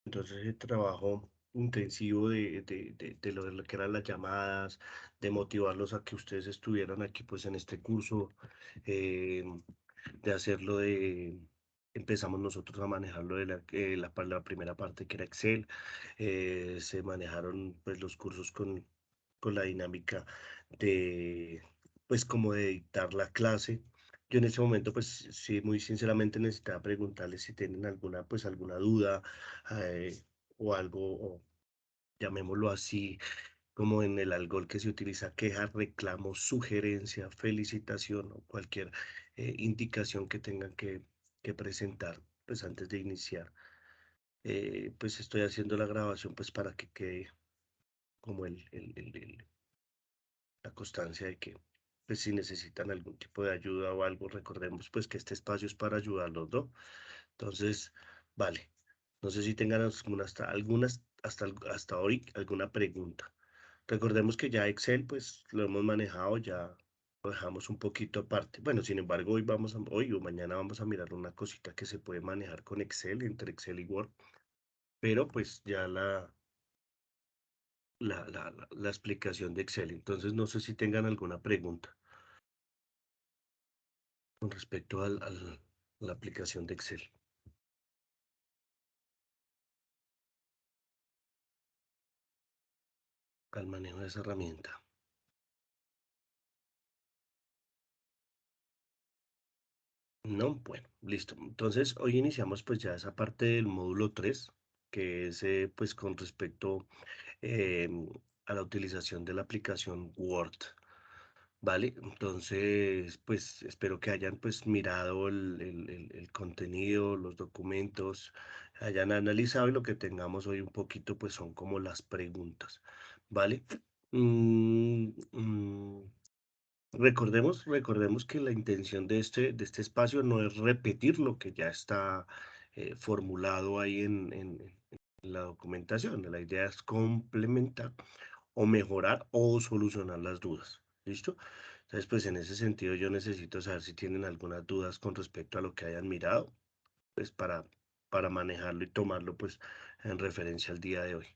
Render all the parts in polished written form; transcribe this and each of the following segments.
Entonces el trabajo intensivo de lo que eran las llamadas, de motivarlos a que ustedes estuvieran aquí pues en este curso, eh, de hacerlo empezamos nosotros a manejarlo la primera parte que era Excel, se manejaron pues los cursos con la dinámica de pues como de dictar la clase. Yo en ese momento, pues sí, muy sinceramente necesitaba preguntarles si tienen alguna, pues alguna duda, o algo, o llamémoslo así, como en el algol que se utiliza, queja, reclamo, sugerencia, felicitación o cualquier indicación que tengan que presentar, pues antes de iniciar. Pues estoy haciendo la grabación, pues para que quede como la constancia de que, pues si necesitan algún tipo de ayuda o algo, recordemos pues que este espacio es para ayudarlos, ¿no? Entonces, vale. No sé si tengan hasta hoy alguna pregunta. Recordemos que ya Excel, pues lo hemos manejado, ya lo dejamos un poquito aparte. Bueno, sin embargo, hoy o mañana vamos a mirar una cosita que se puede manejar con Excel, entre Excel y Word, pero pues ya la explicación de Excel. Entonces, no sé si tengan alguna pregunta con respecto la aplicación de Excel, al manejo de esa herramienta. No, bueno, listo. Entonces, hoy iniciamos pues ya esa parte del módulo 3 que es pues con respecto a la utilización de la aplicación Word. ¿Vale? Entonces, pues espero que hayan pues mirado el contenido, los documentos, hayan analizado y lo que tengamos hoy un poquito pues son como las preguntas, ¿vale? Mm, mm, recordemos que la intención de este espacio no es repetir lo que ya está formulado ahí en la documentación. La idea es complementar o mejorar o solucionar las dudas. ¿Listo? Entonces, pues en ese sentido yo necesito saber si tienen algunas dudas con respecto a lo que hayan mirado, pues para manejarlo y tomarlo pues en referencia al día de hoy.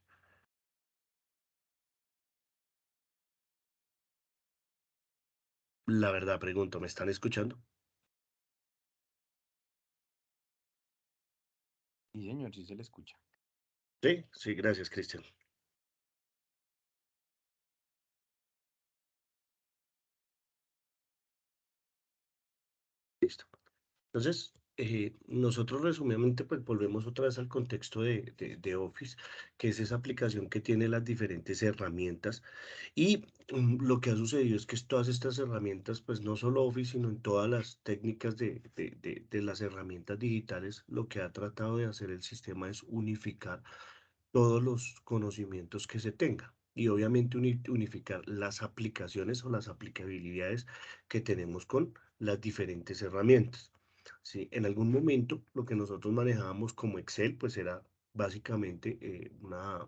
La verdad, pregunto, ¿me están escuchando? Sí, señor, sí se le escucha. Sí, sí, gracias, Cristian. Listo. Entonces, nosotros resumidamente pues volvemos otra vez al contexto de Office, que es esa aplicación que tiene las diferentes herramientas y lo que ha sucedido es que todas estas herramientas, pues no solo Office, sino en todas las técnicas de las herramientas digitales, lo que ha tratado de hacer el sistema es unificar todos los conocimientos que se tenga. Y obviamente unificar las aplicaciones o las aplicabilidades que tenemos con las diferentes herramientas. Sí, en algún momento lo que nosotros manejábamos como Excel, pues era básicamente una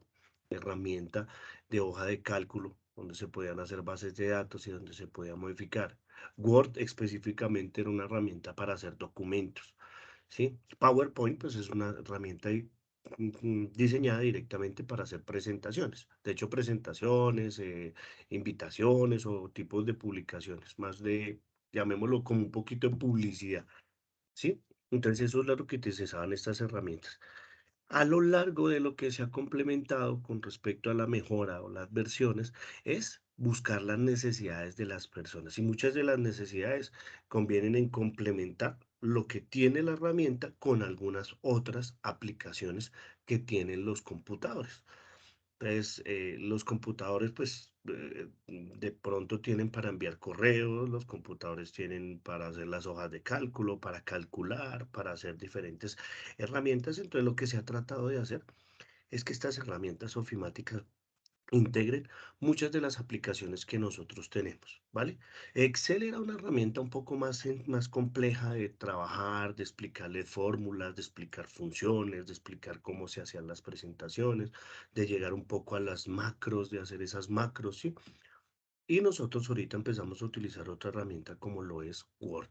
herramienta de hoja de cálculo donde se podían hacer bases de datos y donde se podía modificar. Word específicamente era una herramienta para hacer documentos. ¿Sí? PowerPoint pues es una herramienta diseñada directamente para hacer presentaciones. De hecho, presentaciones, invitaciones o tipos de publicaciones, más de, llamémoslo como un poquito de publicidad. ¿Sí? Entonces eso es lo que utilizaban estas herramientas. A lo largo de lo que se ha complementado con respecto a la mejora o las versiones es buscar las necesidades de las personas y muchas de las necesidades convienen en complementar lo que tiene la herramienta con algunas otras aplicaciones que tienen los computadores. Entonces, los computadores, pues, de pronto tienen para enviar correos, los computadores tienen para hacer las hojas de cálculo, para calcular, para hacer diferentes herramientas. Entonces, lo que se ha tratado de hacer es que estas herramientas ofimáticas integren muchas de las aplicaciones que nosotros tenemos, ¿vale? Excel era una herramienta un poco más compleja de trabajar, de explicarle fórmulas, de explicar funciones, de explicar cómo se hacían las presentaciones, de llegar un poco a las macros, de hacer esas macros, ¿sí? Y nosotros ahorita empezamos a utilizar otra herramienta como lo es Word.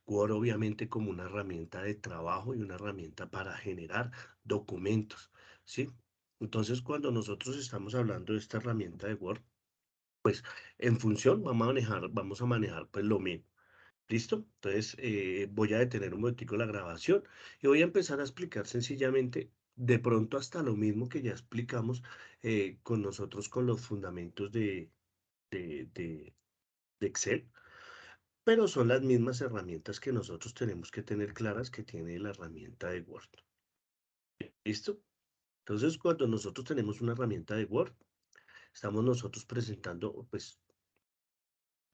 Word obviamente como una herramienta de trabajo y una herramienta para generar documentos, ¿sí? Entonces, cuando nosotros estamos hablando de esta herramienta de Word, pues en función vamos a manejar pues lo mismo. ¿Listo? Entonces voy a detener un momentico la grabación y voy a empezar a explicar sencillamente, de pronto hasta lo mismo que ya explicamos con nosotros con los fundamentos de, de- de Excel, pero son las mismas herramientas que nosotros tenemos que tener claras que tiene la herramienta de Word. ¿Listo? Entonces, cuando nosotros tenemos una herramienta de Word, estamos nosotros presentando pues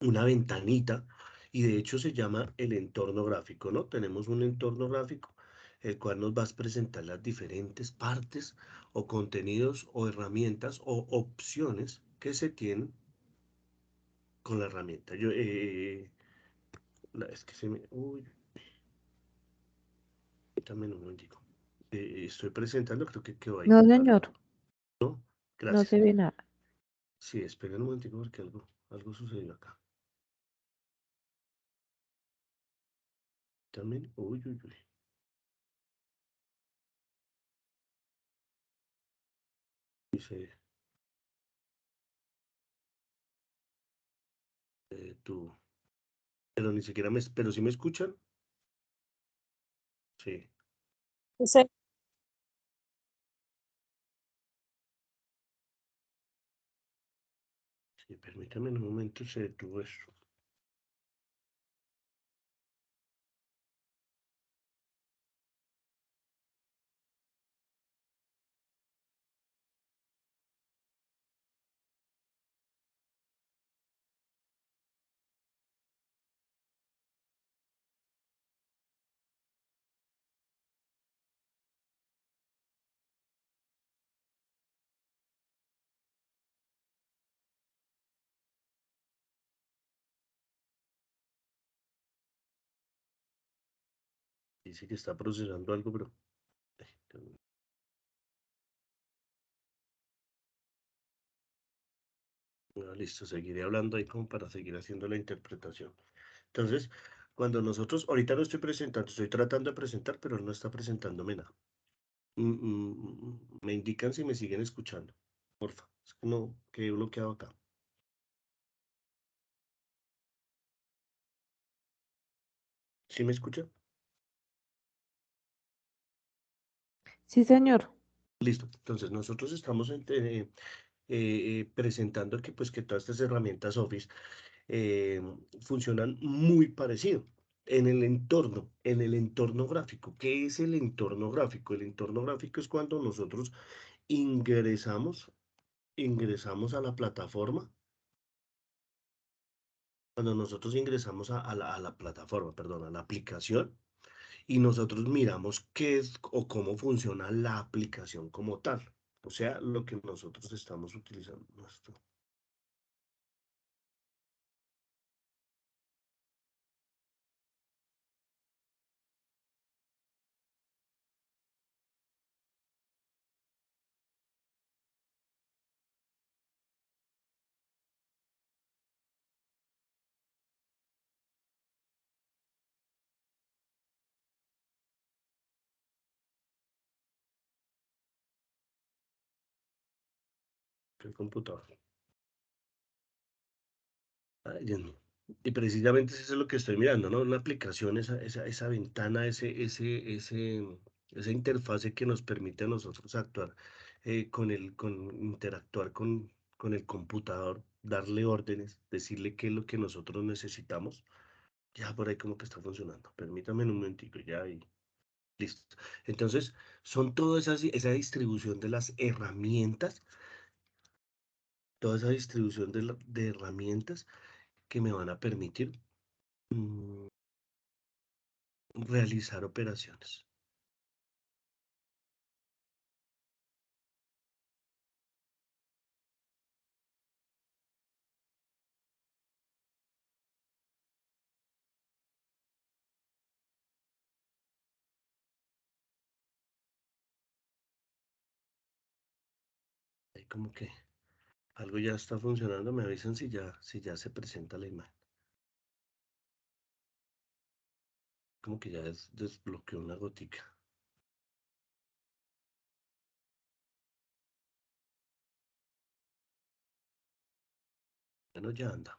una ventanita y de hecho se llama el entorno gráfico, ¿no? Tenemos un entorno gráfico el cual nos va a presentar las diferentes partes o contenidos o herramientas o opciones que se tienen con la herramienta. Es que se me... Uy, también un momentico. Estoy presentando, creo que quedó ahí No, algo, señor, ¿no? no Gracias. se ve nada. Sí, esperen un momentico porque algo sucedió acá. También, uy, uy, uy. Dice, tú. Pero ni siquiera me, pero si me escuchan, sí, Sí, sí, permítame en un momento, se detuvo esto. Dice que está procesando algo, pero listo, seguiré hablando ahí como para seguir haciendo la interpretación. Entonces, cuando nosotros, ahorita no estoy presentando, estoy tratando de presentar, pero él no está presentándome nada. Me indican si me siguen escuchando, porfa. Es que no, quedé bloqueado acá. ¿Sí me escucha? Sí, señor. Listo. Entonces, nosotros estamos presentando que, pues, que todas estas herramientas Office eh, funcionan muy parecido en el entorno gráfico. ¿Qué es el entorno gráfico? El entorno gráfico es cuando nosotros ingresamos, ingresamos a la plataforma, cuando nosotros ingresamos a la plataforma, perdón, a la aplicación, y nosotros miramos qué es o cómo funciona la aplicación como tal. O sea, lo que nosotros estamos utilizando. El computador. Ay, Dios mío. Y precisamente eso es lo que estoy mirando, ¿no? Una aplicación, esa ventana, esa interfase que nos permite a nosotros actuar interactuar con el computador, darle órdenes, decirle qué es lo que nosotros necesitamos. Ya por ahí como que está funcionando. Permítame un momentico, ya y listo. Entonces, son toda esa distribución de las herramientas, toda esa distribución de herramientas que me van a permitir mm, realizar operaciones. Ahí como que algo ya está funcionando, me avisan si ya se presenta la imagen. Como que ya desbloqueó una gotica. Bueno, ya anda.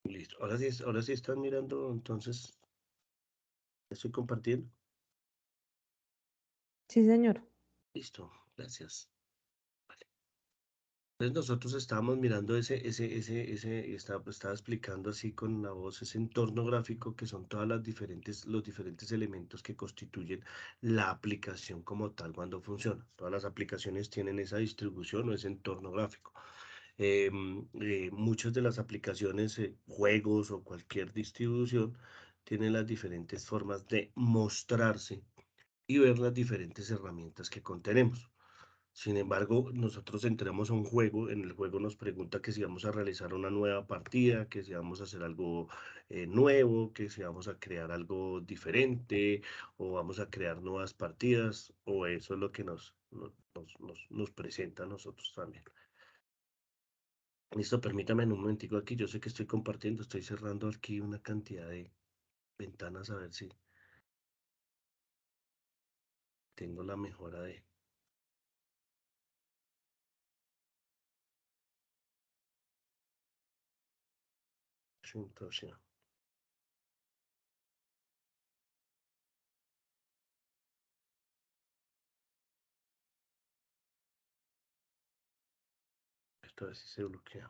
Listo. Ahora sí están mirando, entonces, estoy compartiendo. Sí, señor. Listo, gracias. Vale. Entonces nosotros estábamos mirando estaba explicando así con la voz ese entorno gráfico que son los diferentes elementos que constituyen la aplicación como tal cuando funciona. Todas las aplicaciones tienen esa distribución o ese entorno gráfico. Muchas de las aplicaciones, juegos o cualquier distribución, tienen las diferentes formas de mostrarse y ver las diferentes herramientas que contenemos. Sin embargo, nosotros entramos a un juego, en el juego nos pregunta que si vamos a realizar una nueva partida, que si vamos a hacer algo nuevo, que si vamos a crear algo diferente, o vamos a crear nuevas partidas, o eso es lo que nos presenta a nosotros también. Listo, permítame en un momentico aquí, yo sé que estoy compartiendo, estoy cerrando aquí una cantidad de ventanas a ver si tengo la mejora de puntuación. Esto a ver si se bloquea.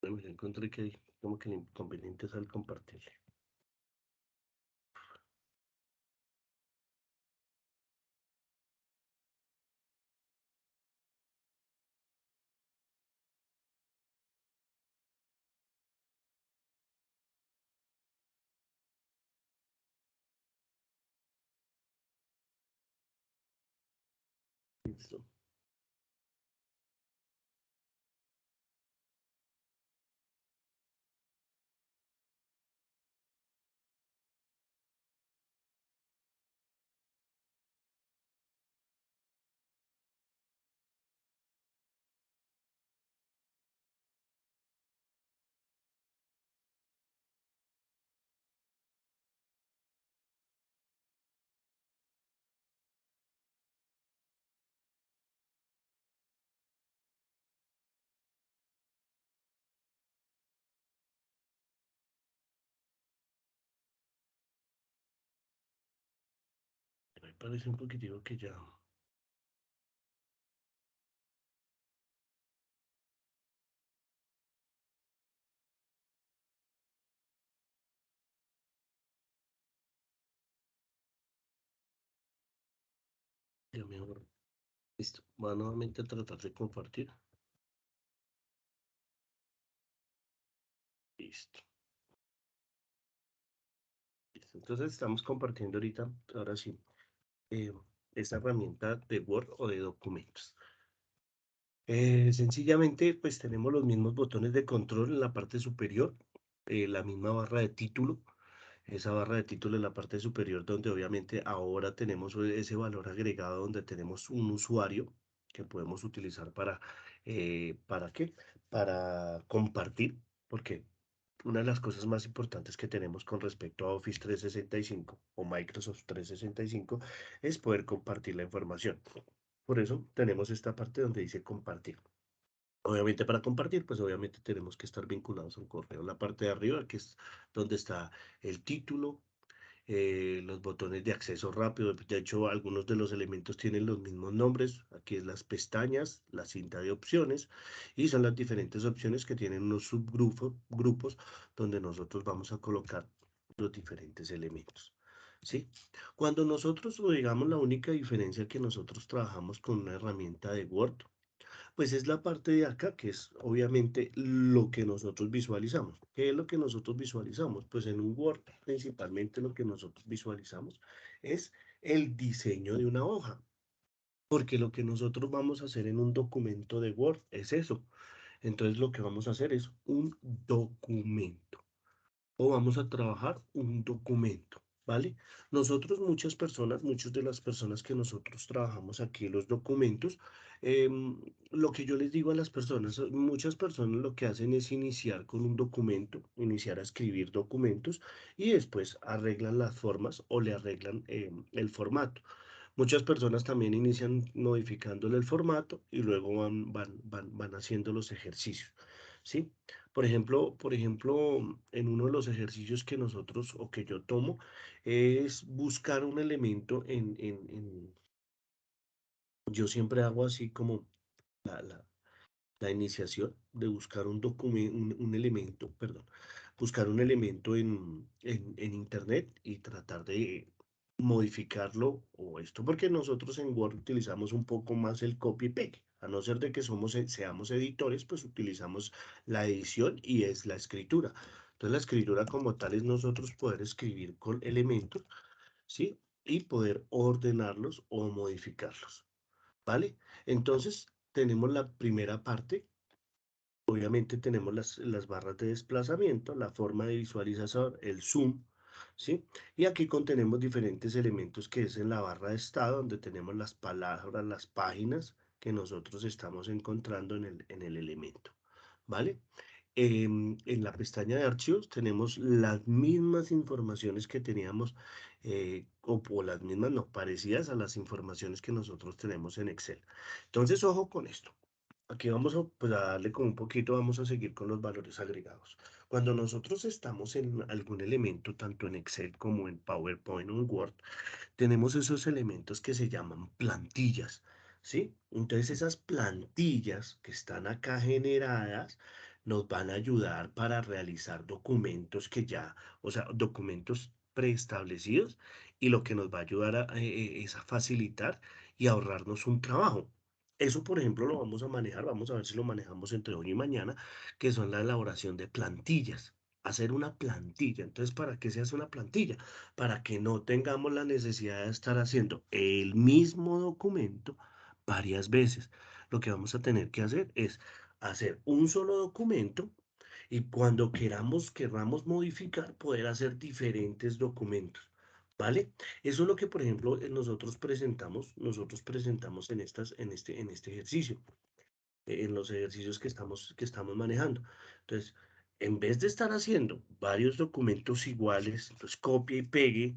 Bueno, ya encontré que hay como que el inconveniente es al compartirle. Listo. Me parece un poquitico que ya. Ya mejor. Listo. Va nuevamente a tratar de compartir. Listo. Listo. Entonces estamos compartiendo ahorita, ahora sí, eh, esta herramienta de Word o de documentos. Sencillamente, pues tenemos los mismos botones de control en la parte superior, la misma barra de título. Esa barra de título en la parte superior donde obviamente ahora tenemos ese valor agregado donde tenemos un usuario que podemos utilizar ¿para qué? Para compartir, porque una de las cosas más importantes que tenemos con respecto a Office 365 o Microsoft 365 es poder compartir la información. Por eso tenemos esta parte donde dice compartir. Obviamente para compartir, pues obviamente tenemos que estar vinculados a un correo. La parte de arriba, que es donde está el título, los botones de acceso rápido. De hecho, algunos de los elementos tienen los mismos nombres. Aquí es las pestañas, la cinta de opciones y son las diferentes opciones que tienen unos grupos donde nosotros vamos a colocar los diferentes elementos. ¿Sí? Cuando nosotros, o digamos, la única diferencia que nosotros trabajamos con una herramienta de Word, pues es la parte de acá, que es obviamente lo que nosotros visualizamos. ¿Qué es lo que nosotros visualizamos? Pues en un Word, principalmente lo que nosotros visualizamos es el diseño de una hoja. Porque lo que nosotros vamos a hacer en un documento de Word es eso. Entonces lo que vamos a hacer es un documento o vamos a trabajar un documento, ¿vale? Nosotros, muchas de las personas que nosotros trabajamos aquí los documentos, lo que yo les digo a las personas, muchas personas lo que hacen es iniciar con un documento, iniciar a escribir documentos y después arreglan las formas o le arreglan el formato. Muchas personas también inician modificándole el formato y luego van haciendo los ejercicios, ¿sí? Por ejemplo, en uno de los ejercicios que nosotros o que yo tomo es buscar un elemento yo siempre hago así como la, la, la iniciación de buscar un documento, un elemento, perdón, buscar un elemento en internet y tratar de modificarlo o esto, porque nosotros en Word utilizamos un poco más el copy y pegue. A no ser de que seamos editores, pues utilizamos la edición y es la escritura. Entonces la escritura como tal es nosotros poder escribir con elementos, ¿sí? Y poder ordenarlos o modificarlos, ¿vale? Entonces tenemos la primera parte. Obviamente tenemos las barras de desplazamiento, la forma de visualización, el zoom, ¿sí? Y aquí contenemos diferentes elementos que es en la barra de estado, donde tenemos las palabras, las páginas que nosotros estamos encontrando en el elemento, ¿vale? En la pestaña de archivos tenemos las mismas informaciones que teníamos, o las mismas, no, parecidas a las informaciones que nosotros tenemos en Excel. Entonces, ojo con esto. Aquí vamos a, pues, a darle con un poquito, vamos a seguir con los valores agregados. Cuando nosotros estamos en algún elemento, tanto en Excel como en PowerPoint o en Word, tenemos esos elementos que se llaman plantillas, ¿sí? Entonces esas plantillas que están acá generadas nos van a ayudar para realizar documentos que ya, o sea, documentos preestablecidos y lo que nos va a ayudar es a facilitar y ahorrarnos un trabajo. Eso, por ejemplo, lo vamos a manejar, vamos a ver si lo manejamos entre hoy y mañana, que son la elaboración de plantillas. Hacer una plantilla. Entonces, ¿para qué se hace una plantilla? Para que no tengamos la necesidad de estar haciendo el mismo documento varias veces. Lo que vamos a tener que hacer es hacer un solo documento y cuando queramos modificar, poder hacer diferentes documentos. ¿Vale? Eso es lo que, por ejemplo, nosotros presentamos en este ejercicio, en los ejercicios que estamos manejando. Entonces, en vez de estar haciendo varios documentos iguales, entonces copia y pegue,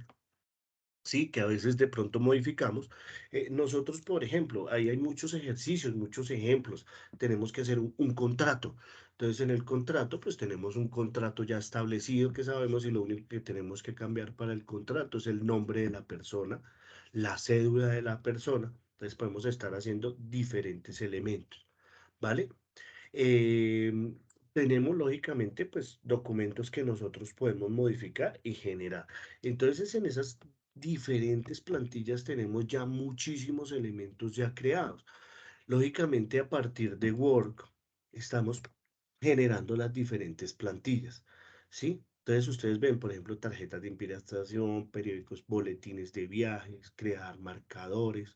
sí, que a veces de pronto modificamos. Nosotros, por ejemplo, ahí hay muchos ejercicios, muchos ejemplos. Tenemos que hacer un contrato. Entonces, en el contrato, pues tenemos un contrato ya establecido que sabemos y lo único que tenemos que cambiar para el contrato es el nombre de la persona, la cédula de la persona. Entonces, podemos estar haciendo diferentes elementos, ¿vale? Em, Tenemos lógicamente pues documentos que nosotros podemos modificar y generar. Entonces en esas diferentes plantillas tenemos ya muchísimos elementos ya creados. Lógicamente a partir de Work estamos generando las diferentes plantillas, ¿sí? Entonces ustedes ven, por ejemplo, tarjetas de inspiración, periódicos, boletines de viajes, crear marcadores,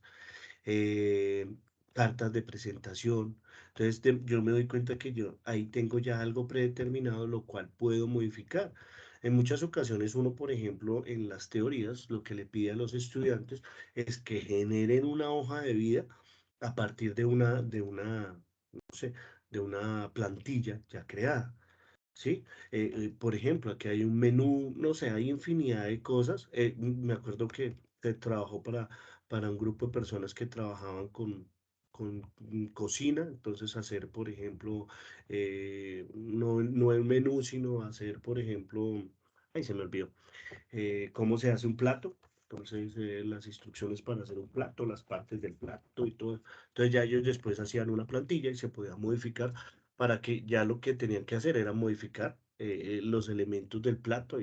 eh, cartas de presentación. Entonces yo me doy cuenta que yo ahí tengo ya algo predeterminado, lo cual puedo modificar. En muchas ocasiones uno, por ejemplo, en las teorías, lo que le pide a los estudiantes es que generen una hoja de vida a partir no sé, de una plantilla ya creada. ¿Sí? Por ejemplo, aquí hay un menú, no sé, hay infinidad de cosas. Me acuerdo que se trabajó para un grupo de personas que trabajaban con cocina, entonces hacer, por ejemplo, no el menú, sino hacer, por ejemplo, ahí se me olvidó, cómo se hace un plato. Entonces, las instrucciones para hacer un plato, las partes del plato y todo. Entonces, ya ellos después hacían una plantilla y se podía modificar para que ya lo que tenían que hacer era modificar los elementos del plato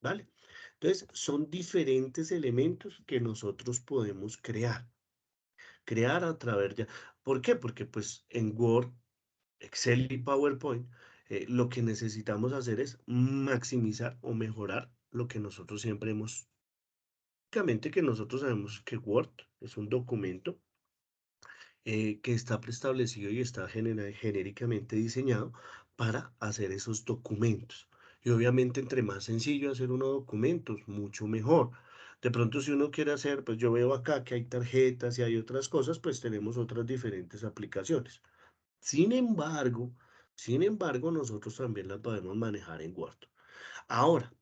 ¿vale? Entonces, son diferentes elementos que nosotros podemos crear a través de... ¿Por qué? Porque pues en Word, Excel y PowerPoint, lo que necesitamos hacer es maximizar o mejorar lo que nosotros siempre hemos... Básicamente que nosotros sabemos que Word es un documento que está preestablecido y está genéricamente diseñado para hacer esos documentos. Y obviamente entre más sencillo hacer unos documentos, mucho mejor. De pronto si uno quiere hacer, pues yo veo acá que hay tarjetas y hay otras cosas, pues tenemos otras diferentes aplicaciones. Sin embargo, nosotros también la podemos manejar en Word. Ahora,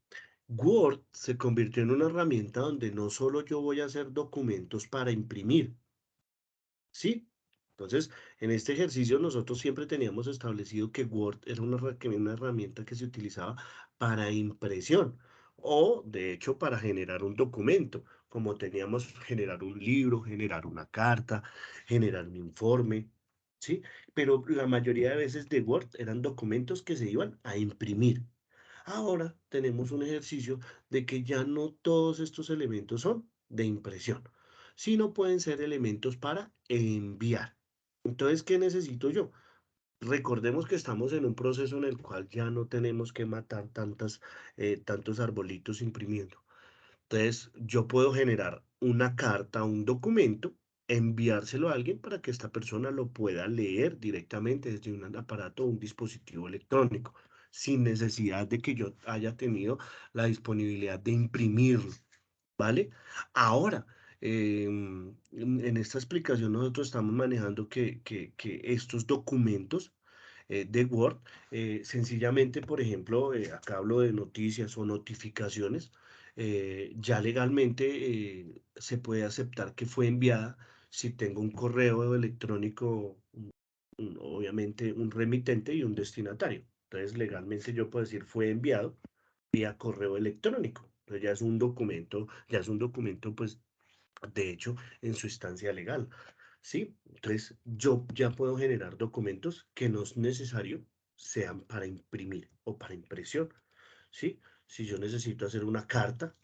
Word se convirtió en una herramienta donde no solo yo voy a hacer documentos para imprimir, ¿sí? Entonces, en este ejercicio nosotros siempre teníamos establecido que Word era una herramienta que se utilizaba para impresión o, de hecho, para generar un documento, como teníamos generar un libro, generar una carta, generar un informe, ¿sí? Pero la mayoría de veces de Word eran documentos que se iban a imprimir. Ahora tenemos un ejercicio de que ya no todos estos elementos son de impresión, sino pueden ser elementos para enviar. Entonces, ¿qué necesito yo? Recordemos que estamos en un proceso en el cual ya no tenemos que matar tantos arbolitos imprimiendo. Entonces, yo puedo generar una carta, un documento, enviárselo a alguien para que esta persona lo pueda leer directamente desde un aparato o un dispositivo electrónico, sin necesidad de que yo haya tenido la disponibilidad de imprimirlo, ¿vale? Ahora, en esta explicación nosotros estamos manejando que estos documentos de Word, sencillamente, por ejemplo, acá hablo de noticias o notificaciones, ya legalmente se puede aceptar que fue enviada si tengo un correo electrónico, obviamente un remitente y un destinatario. Entonces, legalmente yo puedo decir fue enviado vía correo electrónico. Entonces ya es un documento, pues, de hecho, en su instancia legal. ¿Sí? Entonces, yo ya puedo generar documentos que no es necesario sean para imprimir o para impresión. ¿Sí? Si yo necesito hacer una carta,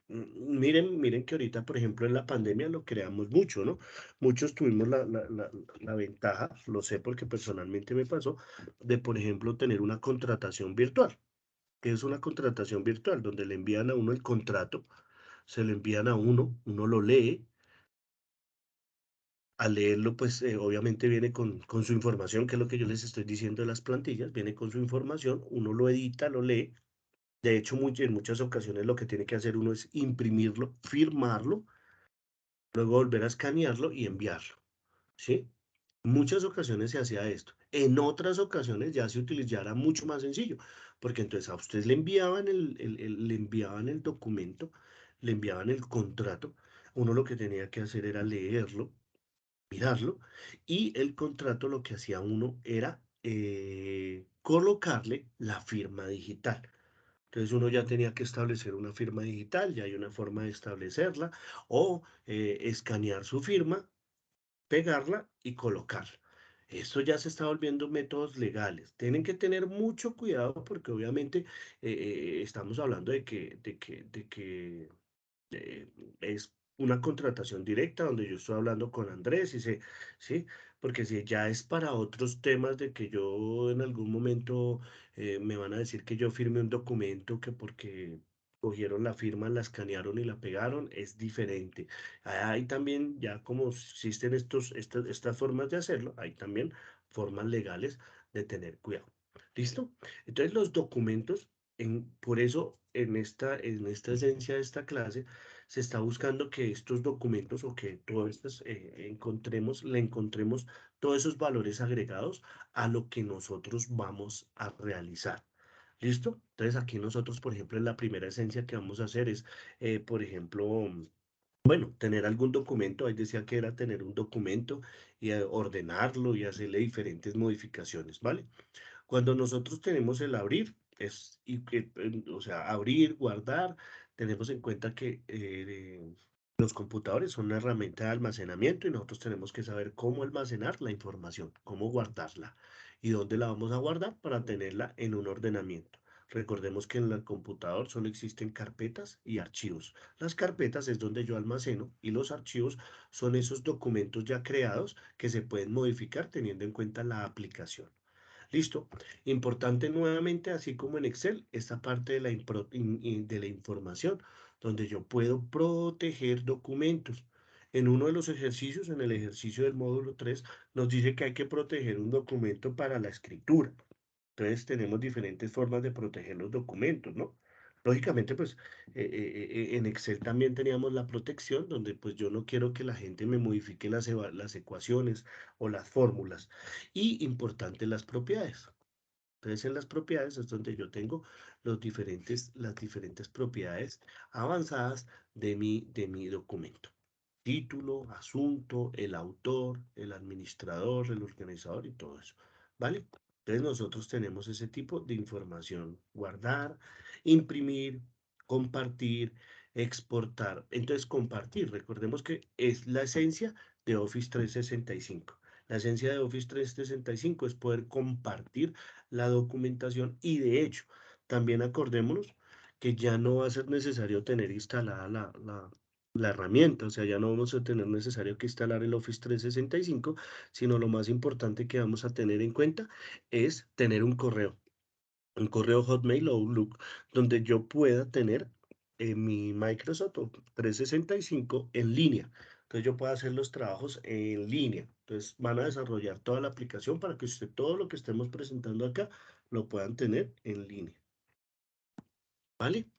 miren que ahorita, por ejemplo, en la pandemia lo creamos mucho, ¿no? Muchos tuvimos la ventaja, lo sé porque personalmente me pasó, de, por ejemplo, tener una contratación virtual. ¿Qué es una contratación virtual? Donde le envían a uno el contrato, se lo envían a uno lo lee. Al leerlo, pues obviamente viene con su información, que es lo que yo les estoy diciendo de las plantillas, viene con su información, uno lo edita, lo lee. De hecho, en muchas ocasiones lo que tiene que hacer uno es imprimirlo, firmarlo, luego volver a escanearlo y enviarlo, ¿sí? Muchas ocasiones se hacía esto. En otras ocasiones ya era mucho más sencillo, porque entonces a usted le enviaban le enviaban el documento, le enviaban el contrato, uno lo que tenía que hacer era leerlo, mirarlo, y el contrato lo que hacía uno era colocarle la firma digital. Entonces uno ya tenía que establecer una firma digital, ya hay una forma de establecerla, o escanear su firma, pegarla y colocarla. Esto ya se está volviendo métodos legales. Tienen que tener mucho cuidado porque obviamente estamos hablando de que eh, es una contratación directa donde yo estoy hablando con Andrés ¿sí? Porque si ya es para otros temas de que yo en algún momento me van a decir que yo firme un documento que porque cogieron la firma, la escanearon y la pegaron, es diferente. Hay también, ya como existen estas formas de hacerlo, hay también formas legales de tener cuidado. ¿Listo? Entonces los documentos, por eso en esta esencia de esta clase, se está buscando que estos documentos o que todos estos le encontremos todos esos valores agregados a lo que nosotros vamos a realizar. ¿Listo? Entonces aquí nosotros, por ejemplo, en la primera esencia que vamos a hacer es, por ejemplo, bueno, tener algún documento, ahí decía que era tener un documento y ordenarlo y hacerle diferentes modificaciones, ¿vale? Cuando nosotros tenemos el abrir, o sea, abrir, guardar, tenemos en cuenta que los computadores son una herramienta de almacenamiento y nosotros tenemos que saber cómo almacenar la información, cómo guardarla y dónde la vamos a guardar para tenerla en un ordenamiento. Recordemos que en el computador solo existen carpetas y archivos. Las carpetas es donde yo almaceno y los archivos son esos documentos ya creados que se pueden modificar teniendo en cuenta la aplicación. Listo. Importante nuevamente, así como en Excel, esta parte de de la información, donde yo puedo proteger documentos. En uno de los ejercicios, en el ejercicio del módulo 3, nos dice que hay que proteger un documento para la escritura. Entonces tenemos diferentes formas de proteger los documentos, ¿no? Lógicamente, pues en Excel también teníamos la protección donde pues yo no quiero que la gente me modifique las ecuaciones o las fórmulas. Y importante las propiedades. Entonces en las propiedades es donde yo tengo las diferentes propiedades avanzadas de mi documento. Título, asunto, el autor, el administrador, el organizador y todo eso. ¿Vale? Entonces nosotros tenemos ese tipo de información. Guardar, imprimir, compartir, exportar. Entonces compartir, recordemos que es la esencia de Office 365. La esencia de Office 365 es poder compartir la documentación y de hecho, también acordémonos que ya no va a ser necesario tener instalada la herramienta, o sea, ya no vamos a tener necesario que instalar el Office 365, sino lo más importante que vamos a tener en cuenta es tener un correo Hotmail o Outlook, donde yo pueda tener mi Microsoft 365 en línea. Entonces yo puedo hacer los trabajos en línea. Entonces van a desarrollar toda la aplicación para que usted todo lo que estemos presentando acá lo puedan tener en línea. ¿Vale?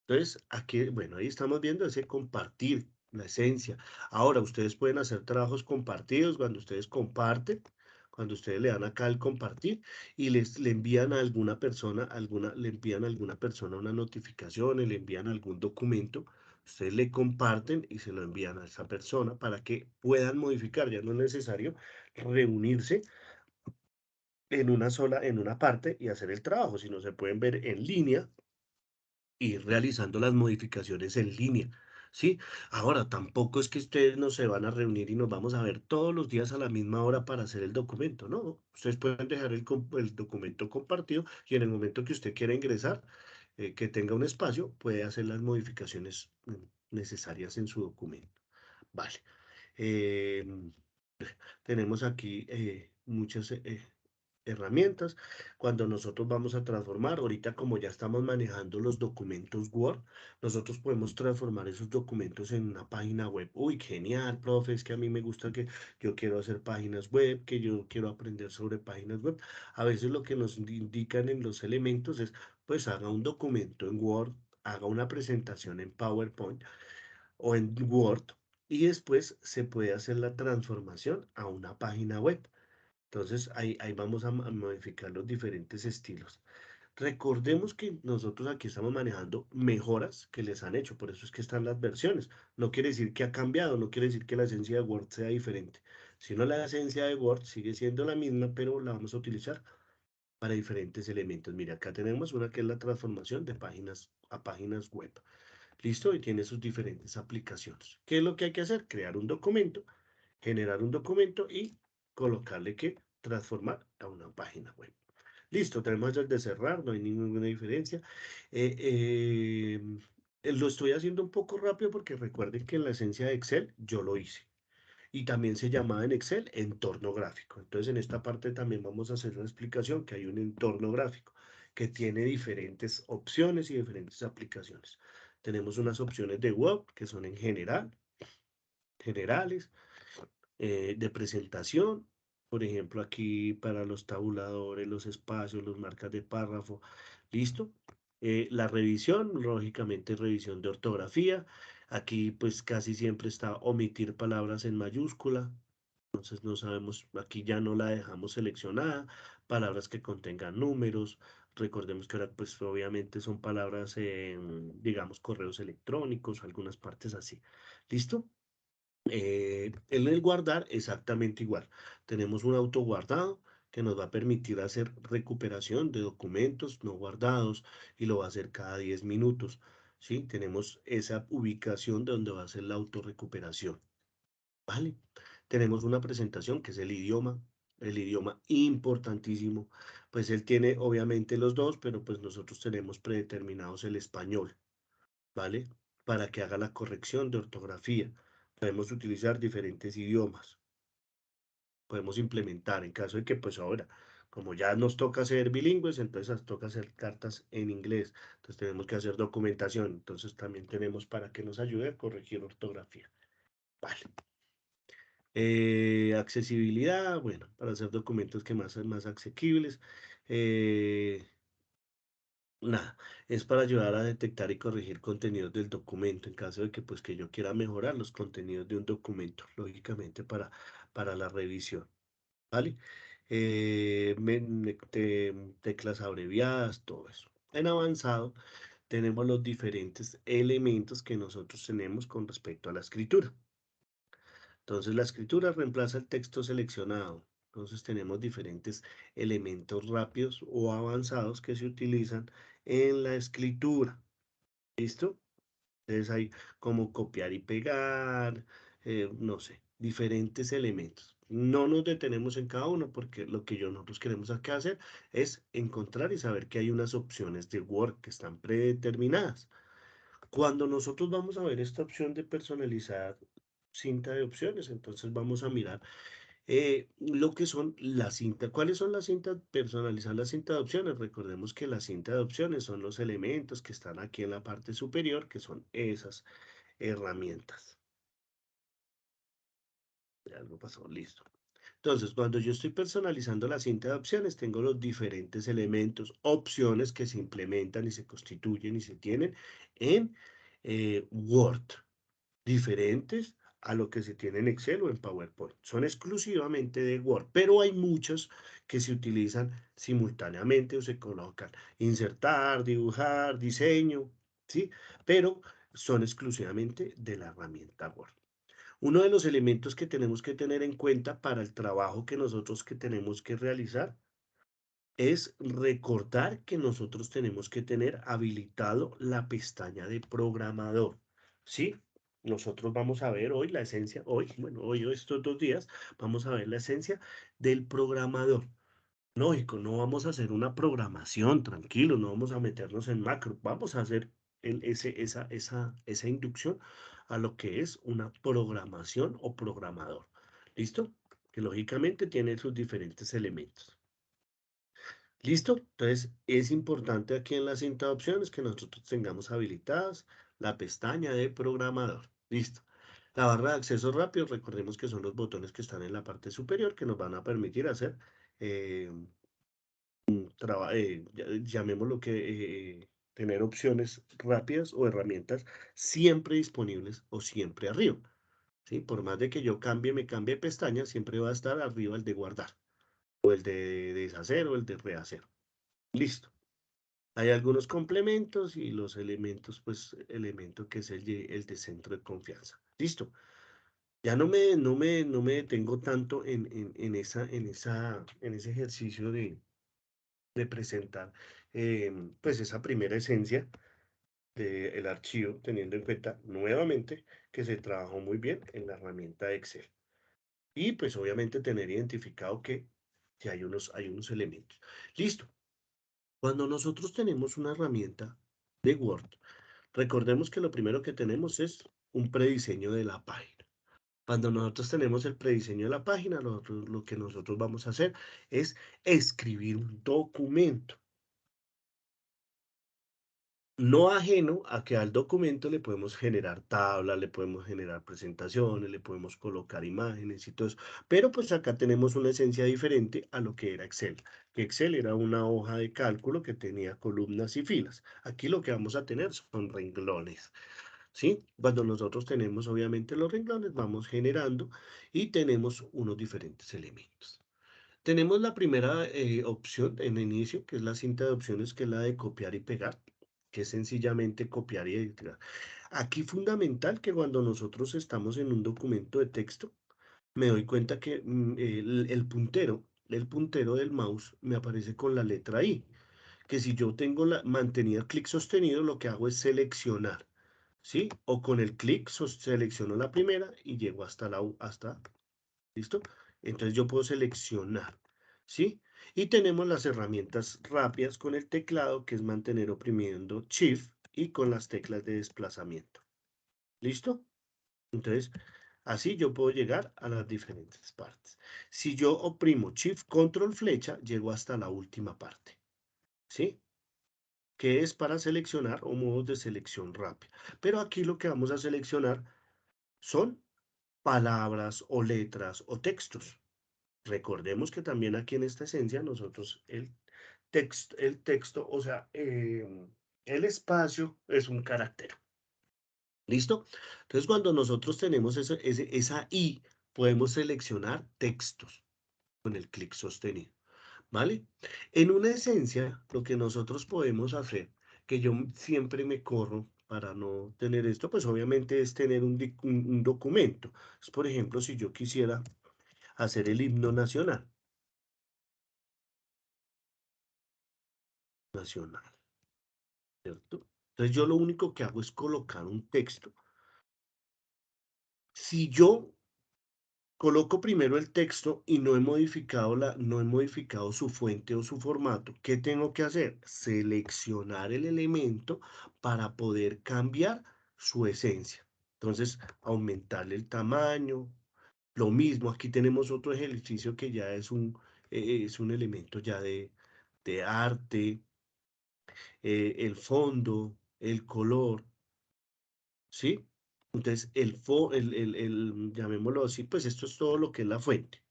Entonces, aquí, bueno, ahí estamos viendo ese compartir, la esencia. Ahora, ustedes pueden hacer trabajos compartidos cuando ustedes comparten, cuando ustedes le dan acá el compartir y le envían a alguna persona, le envían a alguna persona una notificación, le envían algún documento, ustedes le comparten y se lo envían a esa persona para que puedan modificar. Ya no es necesario reunirse en una parte y hacer el trabajo, sino se pueden ver en línea ir realizando las modificaciones en línea, ¿sí? Ahora, tampoco es que ustedes no se van a reunir y nos vamos a ver todos los días a la misma hora para hacer el documento, ¿no? Ustedes pueden dejar el documento compartido y en el momento que usted quiera ingresar, que tenga un espacio, puede hacer las modificaciones necesarias en su documento. Vale. Em, Tenemos aquí muchas herramientas. Cuando nosotros vamos a transformar, ahorita como ya estamos manejando los documentos Word, nosotros podemos transformar esos documentos en una página web. Uy, genial, profe, es que a mí me gusta que yo quiero hacer páginas web, que yo quiero aprender sobre páginas web. A veces lo que nos indican en los elementos es, pues haga un documento en Word, haga una presentación en PowerPoint o en Word y después se puede hacer la transformación a una página web. Entonces ahí vamos a modificar los diferentes estilos. Recordemos que nosotros aquí estamos manejando mejoras que les han hecho, por eso es que están las versiones. No quiere decir que ha cambiado, no quiere decir que la esencia de Word sea diferente, sino la esencia de Word sigue siendo la misma, pero la vamos a utilizar para diferentes elementos. Mira, acá tenemos una que es la transformación de páginas a páginas web. ¿Listo? Y tiene sus diferentes aplicaciones. ¿Qué es lo que hay que hacer? Crear un documento, generar un documento y colocarle que transformar a una página web. Listo, tenemos el de cerrar, no hay ninguna diferencia. Lo estoy haciendo un poco rápido porque recuerden que en la esencia de Excel yo lo hice. Y también se llamaba en Excel entorno gráfico. Entonces en esta parte también vamos a hacer una explicación que hay un entorno gráfico que tiene diferentes opciones y diferentes aplicaciones. Tenemos unas opciones de web que son en general, generales, de presentación, Por ejemplo, aquí para los tabuladores, los espacios, los marcas de párrafo. ¿Listo? La revisión, lógicamente revisión de ortografía. Aquí pues casi siempre está omitir palabras en mayúscula. Entonces no sabemos, aquí ya no la dejamos seleccionada. Palabras que contengan números. Recordemos que ahora pues obviamente son palabras, digamos, correos electrónicos, algunas partes así. ¿Listo? En el guardar, exactamente igual. Tenemos un auto guardado que nos va a permitir hacer recuperación de documentos no guardados y lo va a hacer cada 10 minutos. ¿Sí? Tenemos esa ubicación de donde va a ser la autorrecuperación. ¿Vale? Tenemos una presentación que es el idioma importantísimo. Pues él tiene obviamente los dos, pero pues nosotros tenemos predeterminados el español. ¿Vale? Para que haga la corrección de ortografía. Podemos utilizar diferentes idiomas. Podemos implementar en caso de que, pues ahora, como ya nos toca ser bilingües, entonces nos toca hacer cartas en inglés. Entonces tenemos que hacer documentación. Entonces también tenemos para que nos ayude a corregir ortografía. Vale. Accesibilidad, bueno, para hacer documentos que más asequibles. Nada, es para ayudar a detectar y corregir contenidos del documento en caso de que, pues, que yo quiera mejorar los contenidos de un documento, lógicamente para la revisión, ¿vale? Teclas abreviadas, todo eso. En avanzado tenemos los diferentes elementos que nosotros tenemos con respecto a la escritura. Entonces la escritura reemplaza el texto seleccionado. Entonces tenemos diferentes elementos rápidos o avanzados que se utilizan en la escritura. ¿Listo? Entonces hay como copiar y pegar, no sé, diferentes elementos. No nos detenemos en cada uno porque lo que nosotros queremos acá hacer es encontrar y saber que hay unas opciones de Word que están predeterminadas. Cuando nosotros vamos a ver esta opción de personalizar cinta de opciones, entonces vamos a mirar lo que son las cintas. ¿Cuáles son las cintas? Personalizar la cinta de opciones. Recordemos que la cinta de opciones son los elementos que están aquí en la parte superior, que son esas herramientas. Algo pasó, listo. Entonces, cuando yo estoy personalizando la cinta de opciones, tengo los diferentes elementos, opciones que se implementan y se constituyen y se tienen en Word, diferentes a lo que se tiene en Excel o en PowerPoint. Son exclusivamente de Word, pero hay muchos que se utilizan simultáneamente o se colocan insertar, dibujar, diseño, ¿sí? Pero son exclusivamente de la herramienta Word. Uno de los elementos que tenemos que tener en cuenta para el trabajo que nosotros que tenemos que realizar es recordar que nosotros tenemos que tener habilitado la pestaña de programador, ¿sí? Nosotros vamos a ver hoy la esencia, hoy o estos 2 días, vamos a ver la esencia del programador. Lógico, no vamos a hacer una programación, tranquilo, no vamos a meternos en macro, vamos a hacer esa inducción a lo que es una programación o programador. ¿Listo? Que lógicamente tiene sus diferentes elementos. ¿Listo? Entonces, es importante aquí en la cinta de opciones que nosotros tengamos habilitadas la pestaña de programador. Listo. La barra de acceso rápido, recordemos que son los botones que están en la parte superior que nos van a permitir hacer, llamémoslo que, tener opciones rápidas o herramientas siempre disponibles o siempre arriba. ¿Sí? Por más de que yo me cambie de pestaña, siempre va a estar arriba el de guardar, o el de deshacer o el de rehacer. Listo. Hay algunos complementos y los elementos, pues, elemento que es el de centro de confianza. Listo. Ya no me detengo tanto en ese ejercicio de presentar, pues, esa primera esencia del archivo, teniendo en cuenta nuevamente que se trabajó muy bien en la herramienta Excel. Y, pues, obviamente tener identificado que hay unos elementos. Listo. Cuando nosotros tenemos una herramienta de Word, recordemos que lo primero que tenemos es un prediseño de la página. Cuando nosotros tenemos el prediseño de la página, lo que nosotros vamos a hacer es escribir un documento. no ajeno a que al documento le podemos generar tablas, le podemos generar presentaciones, le podemos colocar imágenes y todo eso. Pero pues acá tenemos una esencia diferente a lo que era Excel. Que Excel era una hoja de cálculo que tenía columnas y filas. Aquí lo que vamos a tener son renglones. ¿Sí? Cuando nosotros tenemos obviamente los renglones, vamos generando y tenemos unos diferentes elementos. Tenemos la primera opción en el inicio, que es la cinta de opciones, que es la de copiar y pegar, que es sencillamente copiar y editar. Aquí fundamental que cuando nosotros estamos en un documento de texto, me doy cuenta que el puntero del mouse me aparece con la letra I, que si yo tengo mantenido clic sostenido, lo que hago es seleccionar, ¿sí? O con el clic selecciono la primera y llego hasta ¿listo? Entonces yo puedo seleccionar, ¿sí? Y tenemos las herramientas rápidas con el teclado, que es mantener oprimiendo Shift y con las teclas de desplazamiento. ¿Listo? Entonces, así yo puedo llegar a las diferentes partes. Si yo oprimo Shift, Control, flecha, llego hasta la última parte, ¿sí? Que es para seleccionar o modos de selección rápida. Pero aquí lo que vamos a seleccionar son palabras o letras o textos. Recordemos que también aquí en esta esencia nosotros el texto, o sea, el espacio es un carácter. ¿Listo? Entonces, cuando nosotros tenemos esa I, podemos seleccionar textos con el clic sostenido. ¿Vale? En una esencia, lo que nosotros podemos hacer, que yo siempre me corro para no tener esto, pues obviamente es tener un documento. Entonces, por ejemplo, si yo quisiera hacer el himno nacional, ¿cierto? Entonces yo lo único que hago es colocar un texto. Si yo coloco primero el texto y no he modificado su fuente o su formato, ¿qué tengo que hacer? Seleccionar el elemento para poder cambiar su esencia. Entonces, aumentarle el tamaño. Lo mismo, aquí tenemos otro ejercicio que ya es un elemento ya de arte, el fondo, el color. ¿Sí? Entonces, llamémoslo así, pues esto es todo lo que es la fuente.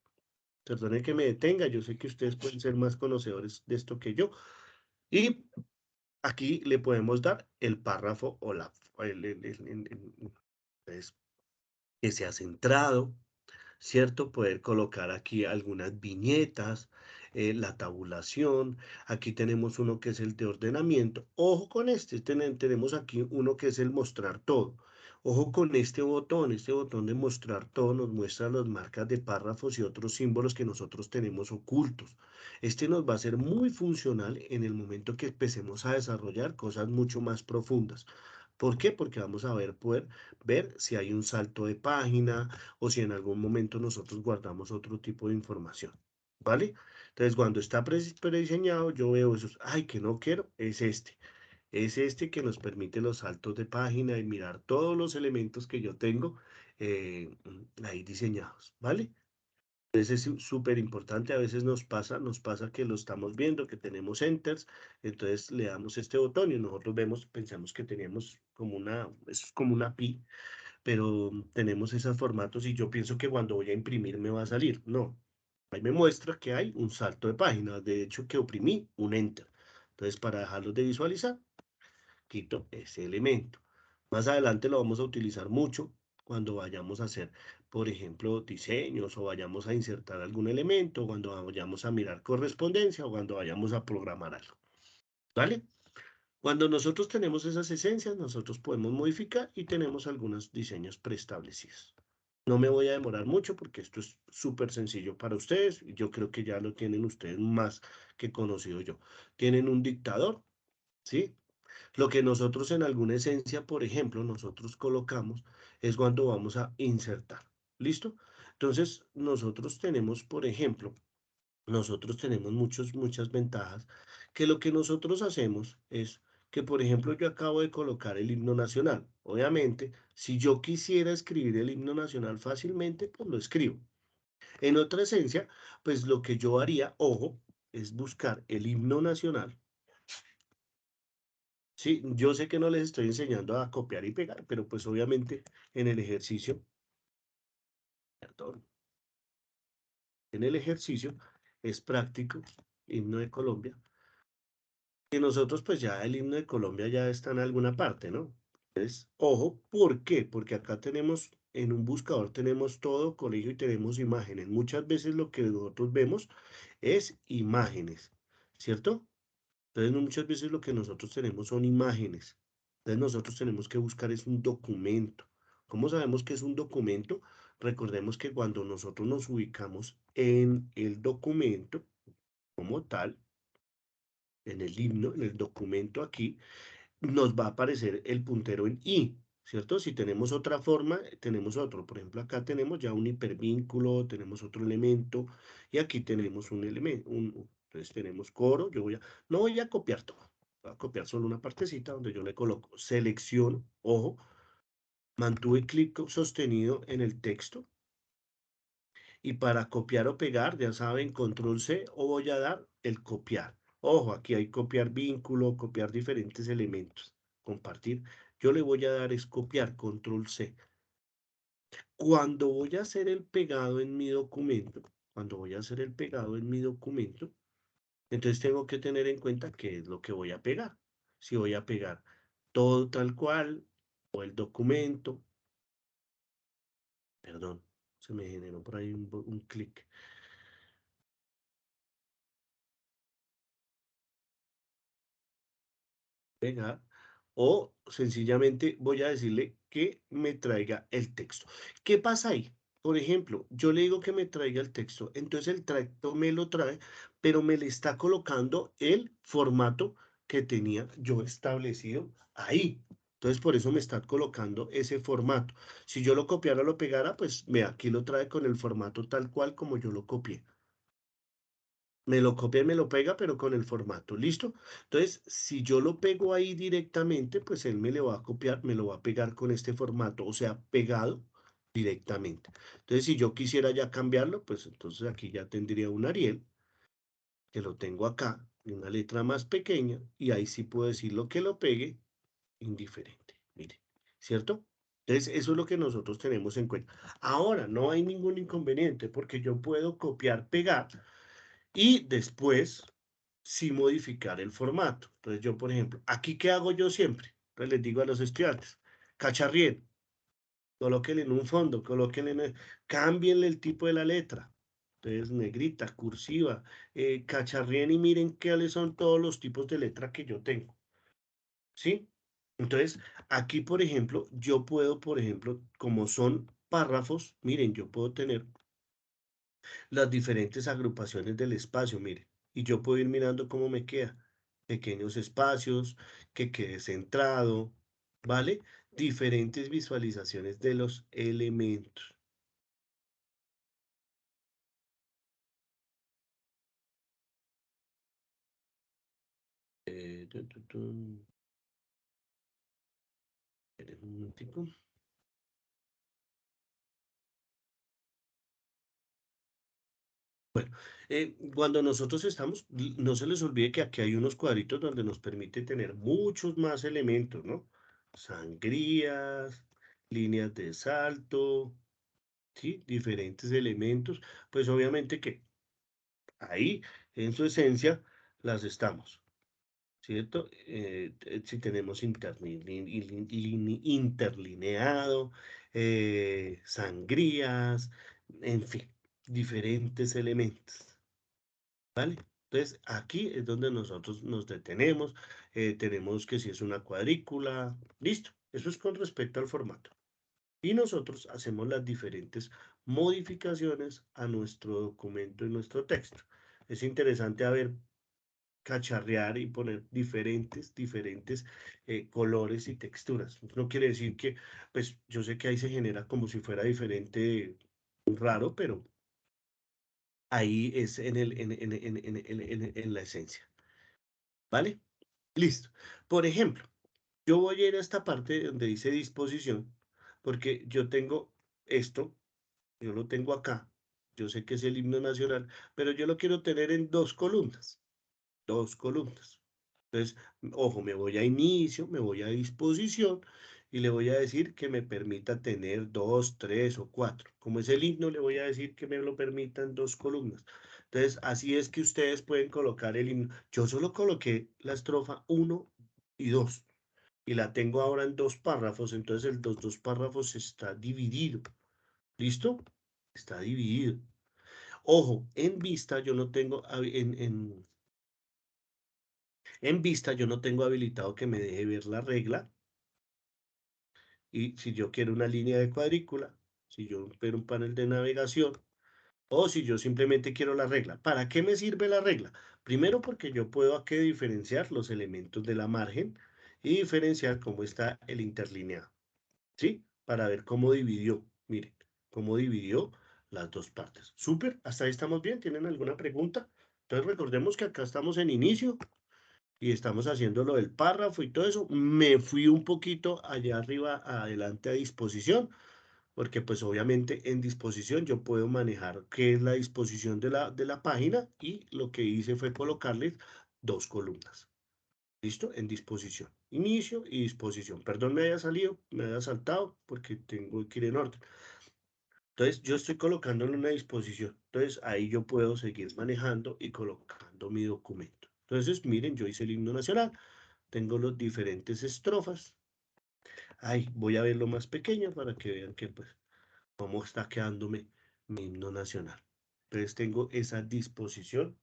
Perdone que me detenga, yo sé que ustedes pueden ser más conocedores de esto que yo. Y aquí le podemos dar el párrafo o pues, que sea centrado, ¿cierto? Poder colocar aquí algunas viñetas, la tabulación. Aquí tenemos uno que es el de ordenamiento. Ojo con tenemos aquí uno que es el mostrar todo. Ojo con este botón de mostrar todo nos muestra las marcas de párrafos y otros símbolos que nosotros tenemos ocultos. Este nos va a ser muy funcional en el momento que empecemos a desarrollar cosas mucho más profundas. ¿Por qué? Porque vamos a poder ver si hay un salto de página, o si en algún momento nosotros guardamos otro tipo de información, ¿vale? Entonces, cuando está prediseñado, yo veo esos, ay, que no quiero, es este que nos permite los saltos de página y mirar todos los elementos que yo tengo ahí diseñados, ¿vale? Entonces es súper importante, a veces nos pasa que lo estamos viendo, que tenemos enters, entonces le damos este botón y nosotros vemos, pensamos que teníamos es como una pi, pero tenemos esos formatos y yo pienso que cuando voy a imprimir me va a salir. No, ahí me muestra que hay un salto de página, de hecho que oprimí un enter. Entonces, para dejarlos de visualizar, quito ese elemento. Más adelante lo vamos a utilizar mucho cuando vayamos a hacer, por ejemplo, diseños o vayamos a insertar algún elemento, cuando vayamos a mirar correspondencia o cuando vayamos a programar algo. ¿Vale? Cuando nosotros tenemos esas esencias, nosotros podemos modificar y tenemos algunos diseños preestablecidos. No me voy a demorar mucho porque esto es súper sencillo para ustedes. Yo creo que ya lo tienen ustedes más que conocido yo. Tienen un dictador, ¿sí? Lo que nosotros en alguna esencia, por ejemplo, nosotros colocamos es cuando vamos a insertar. ¿Listo? Entonces, nosotros tenemos, por ejemplo, nosotros tenemos muchas ventajas, que lo que nosotros hacemos es que, por ejemplo, yo acabo de colocar el himno nacional. Obviamente, si yo quisiera escribir el himno nacional fácilmente, pues lo escribo. En otra esencia, pues lo que yo haría, ojo, es buscar el himno nacional, Sí, yo sé que no les estoy enseñando a copiar y pegar, pero pues obviamente en el ejercicio, perdón, en el ejercicio es práctico, himno de Colombia, y nosotros pues ya el himno de Colombia ya está en alguna parte, ¿no? Entonces, ojo, ¿por qué? Porque acá tenemos, en un buscador tenemos todo colegio y tenemos imágenes. Muchas veces lo que nosotros vemos es imágenes, ¿cierto? Entonces, muchas veces lo que nosotros tenemos son imágenes. Entonces, nosotros tenemos que buscar es un documento. ¿Cómo sabemos que es un documento? Recordemos que cuando nosotros nos ubicamos en el documento como tal, en el himno, en el documento aquí, nos va a aparecer el puntero en I, ¿cierto? Si tenemos otra forma, tenemos otro. Por ejemplo, acá tenemos ya un hipervínculo, tenemos otro elemento, y aquí tenemos un elemento, entonces tenemos coro, no voy a copiar todo, voy a copiar solo una partecita donde yo le coloco selección, ojo, mantuve clic sostenido en el texto, y para copiar o pegar, ya saben, control C, o voy a dar el copiar. Ojo, aquí hay copiar vínculo, copiar diferentes elementos, compartir. Yo le voy a dar es copiar, control C. Cuando voy a hacer el pegado en mi documento, cuando voy a hacer el pegado en mi documento, entonces tengo que tener en cuenta qué es lo que voy a pegar. Si voy a pegar todo tal cual, o el documento, perdón, se me generó por ahí un clic. Pegar, o sencillamente voy a decirle que me traiga el texto. ¿Qué pasa ahí? Por ejemplo, yo le digo que me traiga el texto, entonces el texto me lo trae, pero me le está colocando el formato que tenía yo establecido ahí. Entonces, por eso me está colocando ese formato. Si yo lo copiara o lo pegara, pues vea, aquí lo trae con el formato tal cual como yo lo copié. Me lo copia y me lo pega, pero con el formato, ¿listo? Entonces, si yo lo pego ahí directamente, pues él me lo va a copiar, me lo va a pegar con este formato, o sea, pegado directamente. Entonces, si yo quisiera ya cambiarlo, pues entonces aquí ya tendría un Ariel, que lo tengo acá, y una letra más pequeña, y ahí sí puedo decir lo que lo pegue, indiferente, mire, ¿cierto? Entonces, eso es lo que nosotros tenemos en cuenta. Ahora, no hay ningún inconveniente, porque yo puedo copiar, pegar, y después sí modificar el formato. Entonces yo, por ejemplo, aquí ¿qué hago yo siempre? Entonces les digo a los estudiantes, cacharrien, colóquenle en un fondo, colóquenle cámbienle el tipo de la letra. Entonces, negrita, cursiva, cacharrien y miren cuáles son todos los tipos de letra que yo tengo. ¿Sí? Entonces, aquí, por ejemplo, yo puedo, por ejemplo, como son párrafos, miren, yo puedo tener las diferentes agrupaciones del espacio, mire, y yo puedo ir mirando cómo me queda. Pequeños espacios, que quede centrado, ¿vale? Diferentes visualizaciones de los elementos. Espere un momentico. Bueno, cuando nosotros estamos, no se les olvide que aquí hay unos cuadritos donde nos permite tener muchos más elementos, ¿no? Sangrías, líneas de salto, ¿sí? Diferentes elementos, pues obviamente que ahí, en su esencia, las estamos, ¿cierto? Si tenemos interlineado, sangrías, en fin, diferentes elementos, ¿vale? Entonces, aquí es donde nosotros nos detenemos, tenemos que si es una cuadrícula, listo, eso es con respecto al formato. Y nosotros hacemos las diferentes modificaciones a nuestro documento y nuestro texto. Es interesante a ver, cacharrear y poner diferentes colores y texturas. No quiere decir que, pues yo sé que ahí se genera como si fuera diferente, raro, pero ahí es en la esencia. ¿Vale? Listo. Por ejemplo, yo voy a ir a esta parte donde dice disposición, porque yo tengo esto. Yo lo tengo acá. Yo sé que es el himno nacional, pero yo lo quiero tener en dos columnas. Dos columnas. Entonces, ojo, me voy a inicio, me voy a disposición y le voy a decir que me permita tener 2, 3 o 4. Como es el himno, le voy a decir que me lo permitan 2 columnas. Entonces, así es que ustedes pueden colocar el himno. Yo solo coloqué la estrofa 1 y 2 y la tengo ahora en 2 párrafos, entonces los 2 párrafos está dividido. ¿Listo? Está dividido. Ojo, en vista yo no tengo, en vista yo no tengo habilitado que me deje ver la regla. Y si yo quiero una línea de cuadrícula, si yo quiero un panel de navegación, o si yo simplemente quiero la regla. ¿Para qué me sirve la regla? Primero porque yo puedo aquí diferenciar los elementos de la margen y diferenciar cómo está el interlineado. ¿Sí? Para ver cómo dividió. Miren, cómo dividió las dos partes. Súper, hasta ahí estamos bien. ¿Tienen alguna pregunta? Entonces recordemos que acá estamos en inicio y estamos haciendo lo del párrafo y todo eso. Me fui un poquito allá arriba, adelante a disposición, porque pues obviamente en disposición yo puedo manejar qué es la disposición de la página y lo que hice fue colocarles 2 columnas. ¿Listo? En disposición. Inicio y disposición. Perdón me haya salido, me haya saltado porque tengo que ir en orden. Entonces yo estoy colocándolo en una disposición. Entonces ahí yo puedo seguir manejando y colocando mi documento. Entonces miren, yo hice el himno nacional. Tengo los diferentes estrofas. Ay, voy a verlo más pequeño para que vean que pues cómo está quedándome mi himno nacional. Entonces tengo esa disposición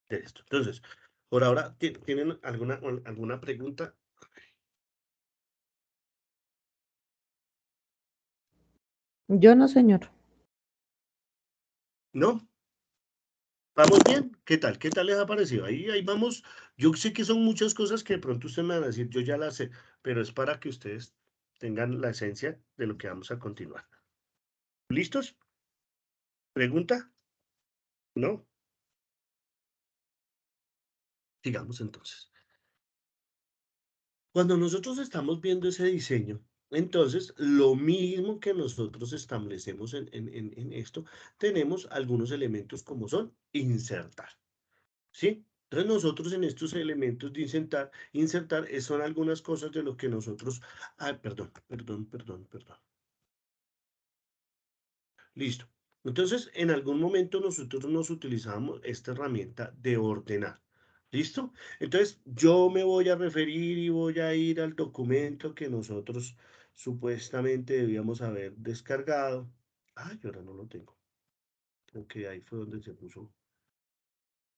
de esto. Entonces, por ahora, ¿tienen alguna pregunta? Yo no, señor. ¿No? ¿Vamos bien? ¿Qué tal? ¿Qué tal les ha parecido? Ahí vamos. Yo sé que son muchas cosas que de pronto ustedes me van a decir, yo ya las sé, pero es para que ustedes tengan la esencia de lo que vamos a continuar. ¿Listos? ¿Pregunta? ¿No? Sigamos entonces. Cuando nosotros estamos viendo ese diseño, entonces lo mismo que nosotros establecemos en esto, tenemos algunos elementos como son insertar, ¿sí? Entonces nosotros en estos elementos de insertar son algunas cosas de lo que nosotros, perdón. Listo. Entonces, en algún momento nosotros nos utilizamos esta herramienta de ordenar. ¿Listo? Entonces, yo me voy a referir y voy a ir al documento que nosotros supuestamente debíamos haber descargado. Ay, ahora no lo tengo. Creo que ahí fue donde se puso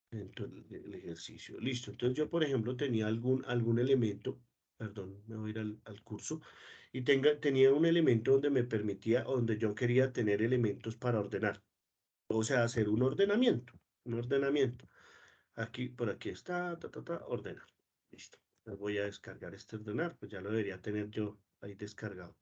dentro el ejercicio. Listo. Entonces, yo, por ejemplo, tenía algún elemento, perdón, me voy a ir al curso, y tenía un elemento donde me permitía, donde yo quería tener elementos para ordenar. O sea, hacer un ordenamiento. Aquí, por aquí está, ordenar. Listo. Entonces voy a descargar este ordenar, pues ya lo debería tener yo ahí descargado.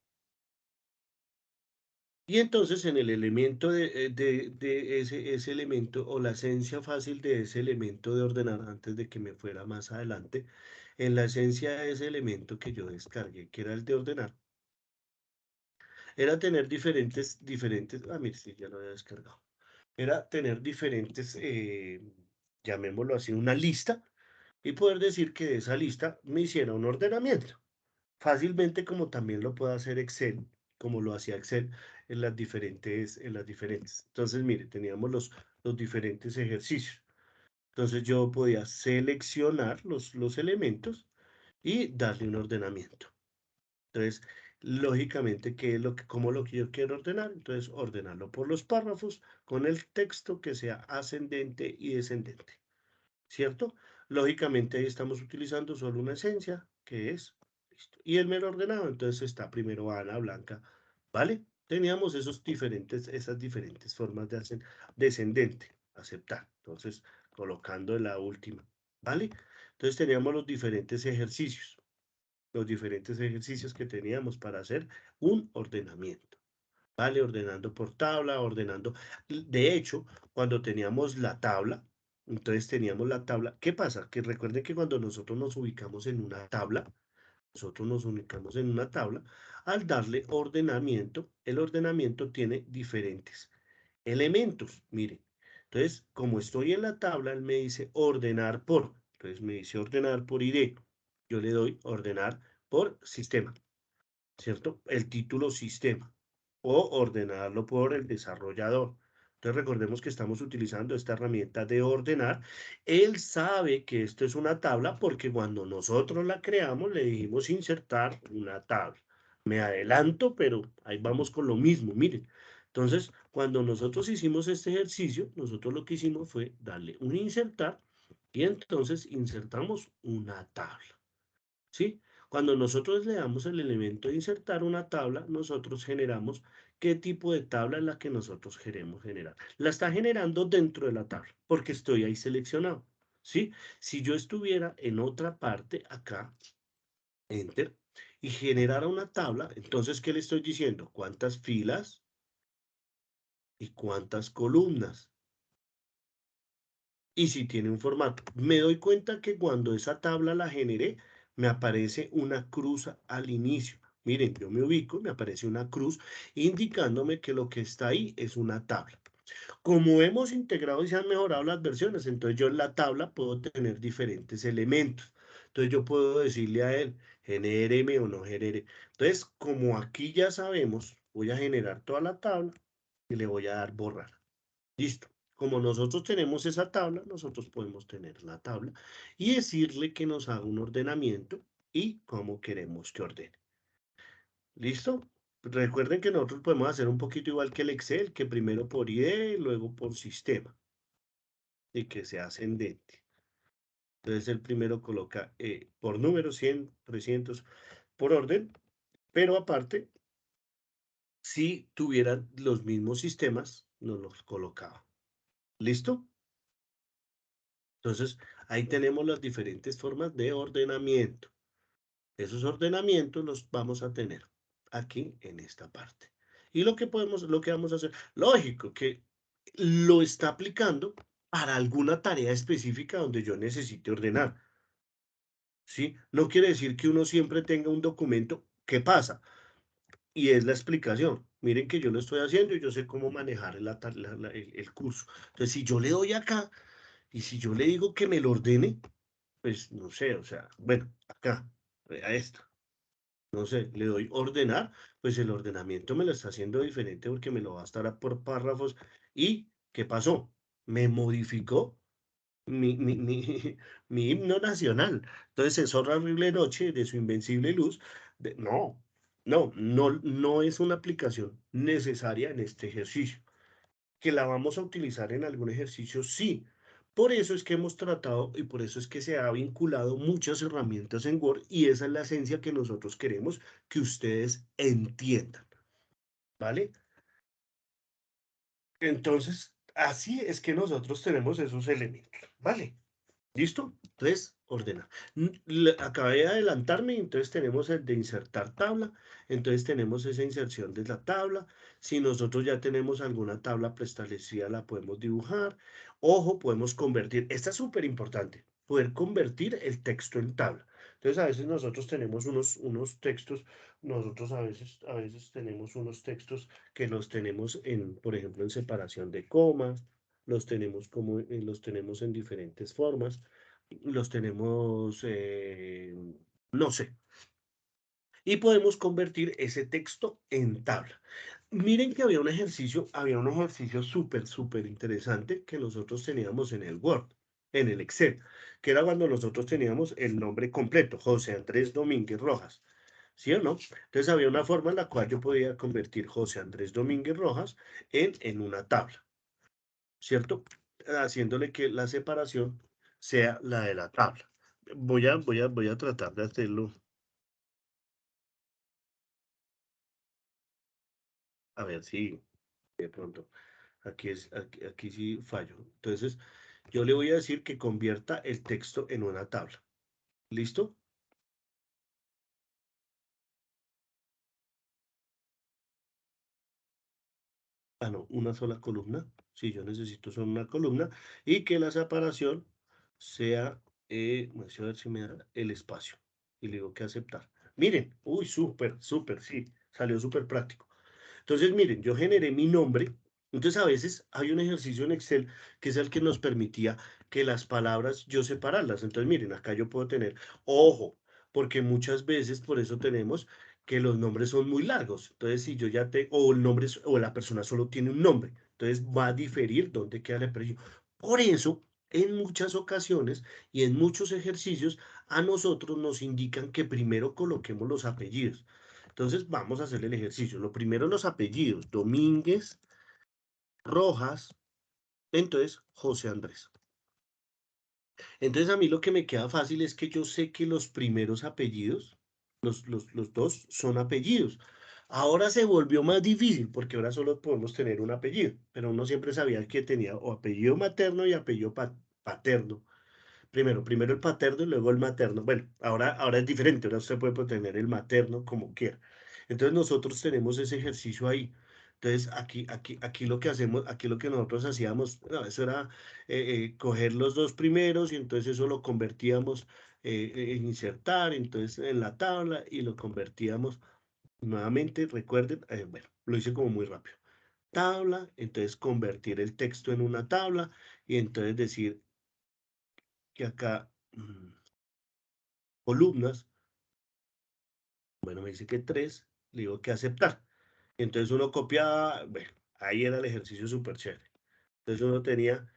Y entonces en el elemento de ese elemento o la esencia fácil de ese elemento de ordenar, antes de que me fuera más adelante, en la esencia de ese elemento que yo descargué, que era el de ordenar, era tener mire, sí, ya lo había descargado. Era tener diferentes, llamémoslo así, una lista y poder decir que de esa lista me hiciera un ordenamiento. Fácilmente como también lo puede hacer Excel, como lo hacía Excel en las diferentes. Entonces, mire, teníamos los diferentes ejercicios. Entonces yo podía seleccionar los elementos y darle un ordenamiento. Entonces, lógicamente, ¿cómo lo que yo quiero ordenar? Entonces, ordenarlo por los párrafos con el texto que sea ascendente y descendente, ¿cierto? Lógicamente, ahí estamos utilizando solo una esencia, que es, listo. Y el mero ordenado, entonces está primero Ana, Blanca, ¿vale? Teníamos esas diferentes formas de hacer descendente, aceptar. Entonces, colocando la última, ¿vale? Entonces, teníamos los diferentes ejercicios que teníamos para hacer un ordenamiento, ¿vale? Ordenando por tabla, ordenando. De hecho, cuando teníamos la tabla, entonces teníamos la tabla. ¿Qué pasa? Que recuerden que cuando nosotros nos ubicamos en una tabla, al darle ordenamiento, el ordenamiento tiene diferentes elementos, miren. Entonces, como estoy en la tabla, él me dice ordenar por. Entonces me dice ordenar por ID. Yo le doy ordenar por sistema, ¿cierto? El título sistema o ordenarlo por el desarrollador. Entonces recordemos que estamos utilizando esta herramienta de ordenar. Él sabe que esto es una tabla porque cuando nosotros la creamos le dijimos insertar una tabla. Me adelanto, pero ahí vamos con lo mismo, miren. Entonces, cuando nosotros hicimos este ejercicio, nosotros lo que hicimos fue darle un insertar y entonces insertamos una tabla, ¿sí? Cuando nosotros le damos el elemento de insertar una tabla, nosotros generamos qué tipo de tabla es la que nosotros queremos generar. La está generando dentro de la tabla, porque estoy ahí seleccionado, ¿sí? Si yo estuviera en otra parte, acá, Enter, y generara una tabla, entonces, ¿qué le estoy diciendo? ¿Cuántas filas y cuántas columnas? Y si tiene un formato. Me doy cuenta que cuando esa tabla la generé, me aparece una cruz al inicio. Miren, yo me ubico, me aparece una cruz indicándome que lo que está ahí es una tabla. Como hemos integrado y se han mejorado las versiones, entonces yo en la tabla puedo tener diferentes elementos. Entonces yo puedo decirle a él, genéreme o no genere. Entonces, como aquí ya sabemos, voy a generar toda la tabla y le voy a dar borrar. Listo. Como nosotros tenemos esa tabla, nosotros podemos tener la tabla y decirle que nos haga un ordenamiento y cómo queremos que ordene. ¿Listo? Recuerden que nosotros podemos hacer un poquito igual que el Excel, que primero por ID, luego por sistema, y que sea ascendente. Entonces el primero coloca por número 100, 300, por orden, pero aparte, si tuvieran los mismos sistemas, nos los colocaba. ¿Listo? Entonces, ahí tenemos las diferentes formas de ordenamiento. Esos ordenamientos los vamos a tener aquí en esta parte. Y lo que vamos a hacer, lógico que lo está aplicando para alguna tarea específica donde yo necesite ordenar. ¿Sí? No quiere decir que uno siempre tenga un documento. ¿Qué pasa? Y es la explicación. Miren que yo lo estoy haciendo y yo sé cómo manejar el curso. Entonces, si yo le doy acá y si yo le digo que me lo ordene, pues no sé, o sea, bueno, acá, a esta, no sé, le doy ordenar, pues el ordenamiento me lo está haciendo diferente porque me lo va a estar por párrafos. ¿Y qué pasó? Me modificó mi himno nacional. Entonces, es horrible noche de su invencible luz. No es una aplicación necesaria en este ejercicio. ¿Que la vamos a utilizar en algún ejercicio? Sí. Por eso es que hemos tratado y por eso es que se ha vinculado muchas herramientas en Word y esa es la esencia que nosotros queremos que ustedes entiendan. ¿Vale? Entonces, así es que nosotros tenemos esos elementos. ¿Vale? ¿Listo? Entonces, ordena. Acabé de adelantarme, entonces tenemos el de insertar tabla, entonces tenemos esa inserción de la tabla. Si nosotros ya tenemos alguna tabla preestablecida, la podemos dibujar. Ojo, podemos convertir, esta es súper importante, poder convertir el texto en tabla. Entonces, a veces nosotros tenemos unos textos, nosotros a veces tenemos unos textos que los tenemos en, por ejemplo, en separación de comas, los tenemos en diferentes formas, los tenemos, no sé, y podemos convertir ese texto en tabla. Miren que había un ejercicio súper interesante que nosotros teníamos en el Word, en el Excel, que era cuando nosotros teníamos el nombre completo, José Andrés Domínguez Rojas. ¿Sí o no? Entonces había una forma en la cual yo podía convertir José Andrés Domínguez Rojas en una tabla. ¿Cierto? Haciéndole que la separación sea la de la tabla. Voy a tratar de hacerlo. A ver si de pronto. Aquí sí fallo. Entonces, yo le voy a decir que convierta el texto en una tabla. ¿Listo? Ah, no, una sola columna. Sí, yo necesito solo una columna. Y que la separación sea, vamos a ver si me da el espacio. Y le digo que aceptar. Miren, uy, súper, sí, salió súper práctico. Entonces, miren, yo generé mi nombre Entonces, a veces hay un ejercicio en Excel que es el que nos permitía que las palabras yo separarlas. Entonces, miren, acá yo puedo tener, ojo, porque muchas veces por eso tenemos que los nombres son muy largos. Entonces, si yo ya te, o el nombre, o la persona solo tiene un nombre, entonces va a diferir dónde queda el apellido. Por eso, en muchas ocasiones y en muchos ejercicios, a nosotros nos indican que primero coloquemos los apellidos. Entonces, vamos a hacer el ejercicio. Lo primero, los apellidos. Domínguez, Rojas, entonces José Andrés. Entonces a mí lo que me queda fácil es que yo sé que los primeros apellidos, los dos son apellidos. Ahora se volvió más difícil porque ahora solo podemos tener un apellido, pero uno siempre sabía que tenía o apellido materno y apellido paterno. Primero el paterno y luego el materno. Bueno, ahora es diferente, ahora usted puede tener el materno como quiera. Entonces nosotros tenemos ese ejercicio ahí. Entonces aquí lo que hacemos, aquí lo que nosotros hacíamos, no, eso era coger los dos primeros y entonces eso lo convertíamos en insertar, entonces en la tabla y lo convertíamos nuevamente, recuerden, bueno, lo hice como muy rápido. Tabla, entonces convertir el texto en una tabla y entonces decir que acá columnas, bueno, me dice que 3, le digo que aceptar. Entonces uno copiaba, bueno, ahí era el ejercicio súper chévere. Entonces uno tenía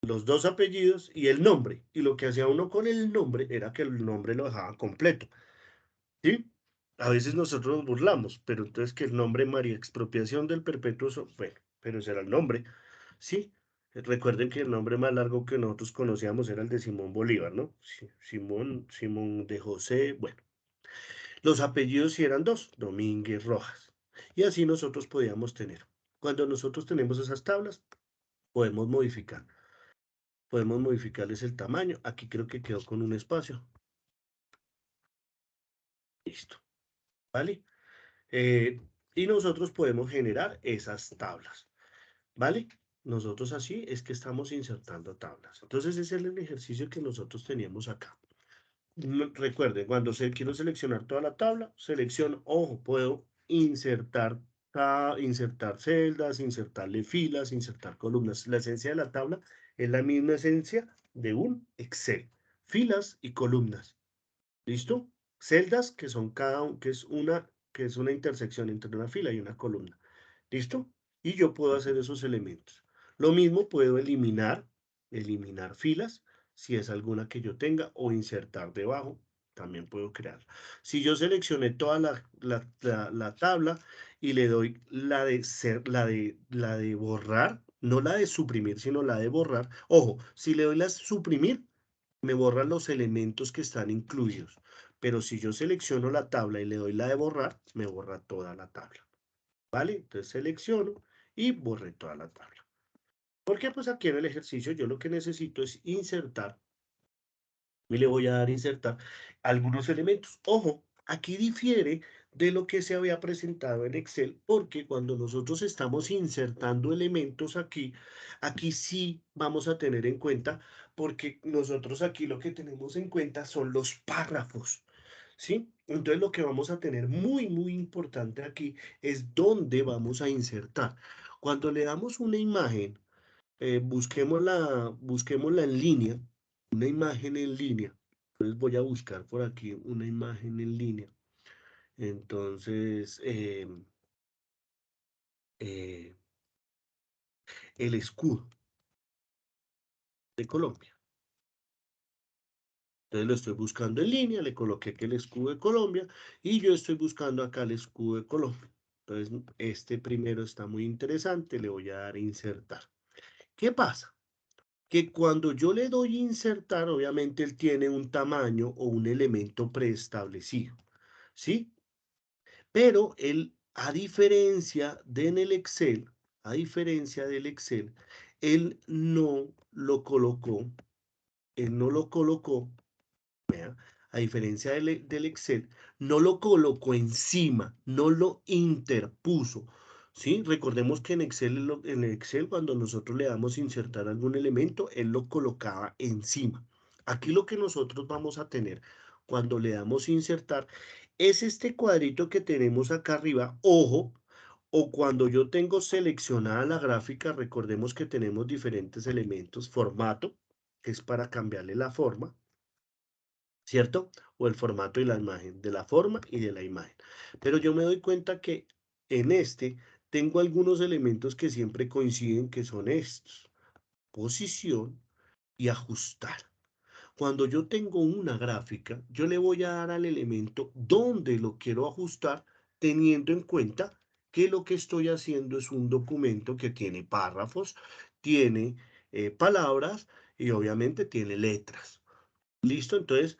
los dos apellidos y el nombre. Y lo que hacía uno con el nombre era que el nombre lo dejaba completo. ¿Sí? A veces nosotros nos burlamos, pero entonces que el nombre María Expropiación del Perpetuo, bueno, pero ese era el nombre. Sí. Recuerden que el nombre más largo que nosotros conocíamos era el de Simón Bolívar, ¿no? Simón de José, bueno. Los apellidos sí eran dos, Domínguez Rojas. Y así nosotros podíamos tener. Cuando nosotros tenemos esas tablas, podemos modificar. Podemos modificarles el tamaño. Aquí creo que quedó con un espacio. Listo. ¿Vale? Y nosotros podemos generar esas tablas. ¿Vale? Nosotros así es que estamos insertando tablas. Entonces ese es el ejercicio que nosotros teníamos acá. Recuerden, cuando quiero seleccionar toda la tabla, selecciono, ojo, puedo insertar celdas, insertarle filas, insertar columnas. La esencia de la tabla es la misma esencia de un Excel. Filas y columnas. ¿Listo? Celdas que son que es una intersección entre una fila y una columna. ¿Listo? Y yo puedo hacer esos elementos. Lo mismo puedo eliminar filas, si es alguna que yo tenga, o insertar debajo, también puedo crear. Si yo seleccioné toda la tabla y le doy la de borrar, no la de suprimir, sino la de borrar. Ojo, si le doy la suprimir, me borran los elementos que están incluidos. Pero si yo selecciono la tabla y le doy la de borrar, me borra toda la tabla. ¿Vale? Entonces selecciono y borré toda la tabla. Porque pues aquí en el ejercicio yo lo que necesito es insertar y le voy a dar insertar algunos elementos. Ojo, aquí difiere de lo que se había presentado en Excel, porque cuando nosotros estamos insertando elementos aquí sí vamos a tener en cuenta, porque nosotros aquí lo que tenemos en cuenta son los párrafos, ¿sí? Entonces lo que vamos a tener muy importante aquí es dónde vamos a insertar. Cuando le damos una imagen, busquémosla en línea, una imagen en línea. Entonces voy a buscar por aquí una imagen en línea. Entonces, eh, el escudo de Colombia. Entonces lo estoy buscando en línea, le coloqué que el escudo de Colombia y yo estoy buscando acá el escudo de Colombia. Entonces, este primero está muy interesante, le voy a dar insertar. ¿Qué pasa? Que cuando yo le doy insertar, obviamente él tiene un tamaño o un elemento preestablecido, ¿sí? Pero él, a diferencia de en el Excel, a diferencia del Excel, él no lo colocó, él no lo colocó, vea, a diferencia del Excel, no lo colocó encima, no lo interpuso. ¿Sí? Recordemos que en Excel, cuando nosotros le damos insertar algún elemento, él lo colocaba encima. Aquí lo que nosotros vamos a tener cuando le damos insertar es este cuadrito que tenemos acá arriba. Ojo, o cuando yo tengo seleccionada la gráfica, recordemos que tenemos diferentes elementos, formato, que es para cambiarle la forma, ¿cierto? O el formato y la imagen, de la forma y de la imagen. Pero yo me doy cuenta que en este tengo algunos elementos que siempre coinciden, que son estos: posición y ajustar. Cuando yo tengo una gráfica, yo le voy a dar al elemento donde lo quiero ajustar, teniendo en cuenta que lo que estoy haciendo es un documento que tiene párrafos, tiene palabras y obviamente tiene letras. ¿Listo? Entonces,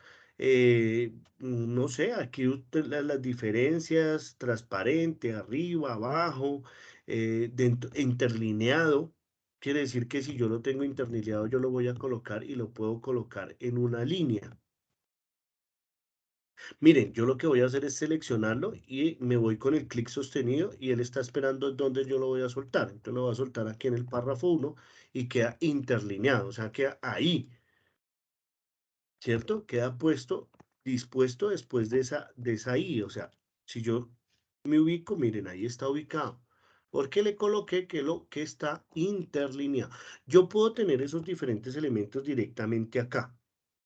no sé, aquí usted las diferencias, transparente, arriba, abajo, interlineado. Quiere decir que si yo lo tengo interlineado, yo lo voy a colocar y lo puedo colocar en una línea. Miren, yo lo que voy a hacer es seleccionarlo y me voy con el clic sostenido y él está esperando dónde yo lo voy a soltar. Entonces lo voy a soltar aquí en el párrafo 1 y queda interlineado, o sea, queda ahí. ¿Cierto? Queda dispuesto después de esa I. O sea, si yo me ubico, miren, ahí está ubicado. Porque le coloqué que está interlineado. Yo puedo tener esos diferentes elementos directamente acá.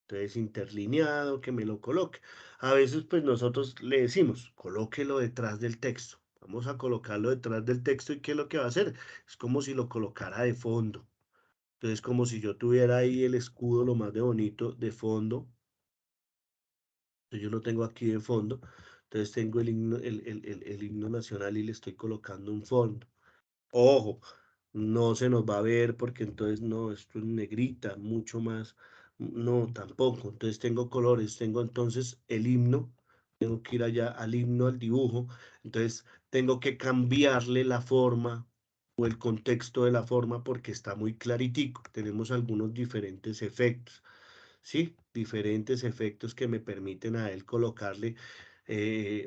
Entonces, interlineado, que me lo coloque. A veces, pues nosotros le decimos, colóquelo detrás del texto. Vamos a colocarlo detrás del texto y ¿qué es lo que va a hacer? Es como si lo colocara de fondo. Entonces, como si yo tuviera ahí el escudo, lo más de bonito, de fondo. Yo lo tengo aquí de fondo. Entonces tengo el himno, el himno nacional y le estoy colocando un fondo. Ojo, no se nos va a ver porque entonces no, esto es negrita, mucho más. No, tampoco. Entonces tengo colores, tengo entonces el himno. Tengo que ir allá al himno, al dibujo. Entonces tengo que cambiarle la forma o el contexto de la forma porque está muy claritico. Tenemos algunos diferentes efectos. ¿Sí? Diferentes efectos que me permiten a él colocarle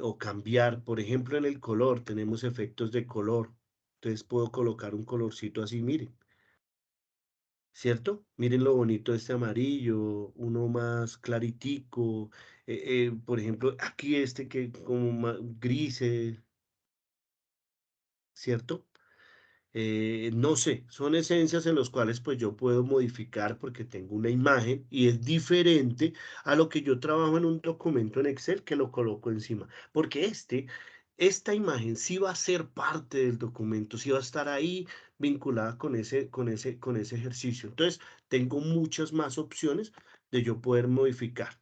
o cambiar. Por ejemplo, en el color tenemos efectos de color. Entonces puedo colocar un colorcito así, miren, ¿cierto? Miren lo bonito de este amarillo, uno más claritico. Por ejemplo, aquí este que como grises, ¿cierto? No sé, son esencias en las cuales pues yo puedo modificar porque tengo una imagen y es diferente a lo que yo trabajo en un documento en Excel que lo coloco encima, porque esta imagen sí va a ser parte del documento, sí va a estar ahí vinculada con ese ejercicio. Entonces, tengo muchas más opciones de yo poder modificar.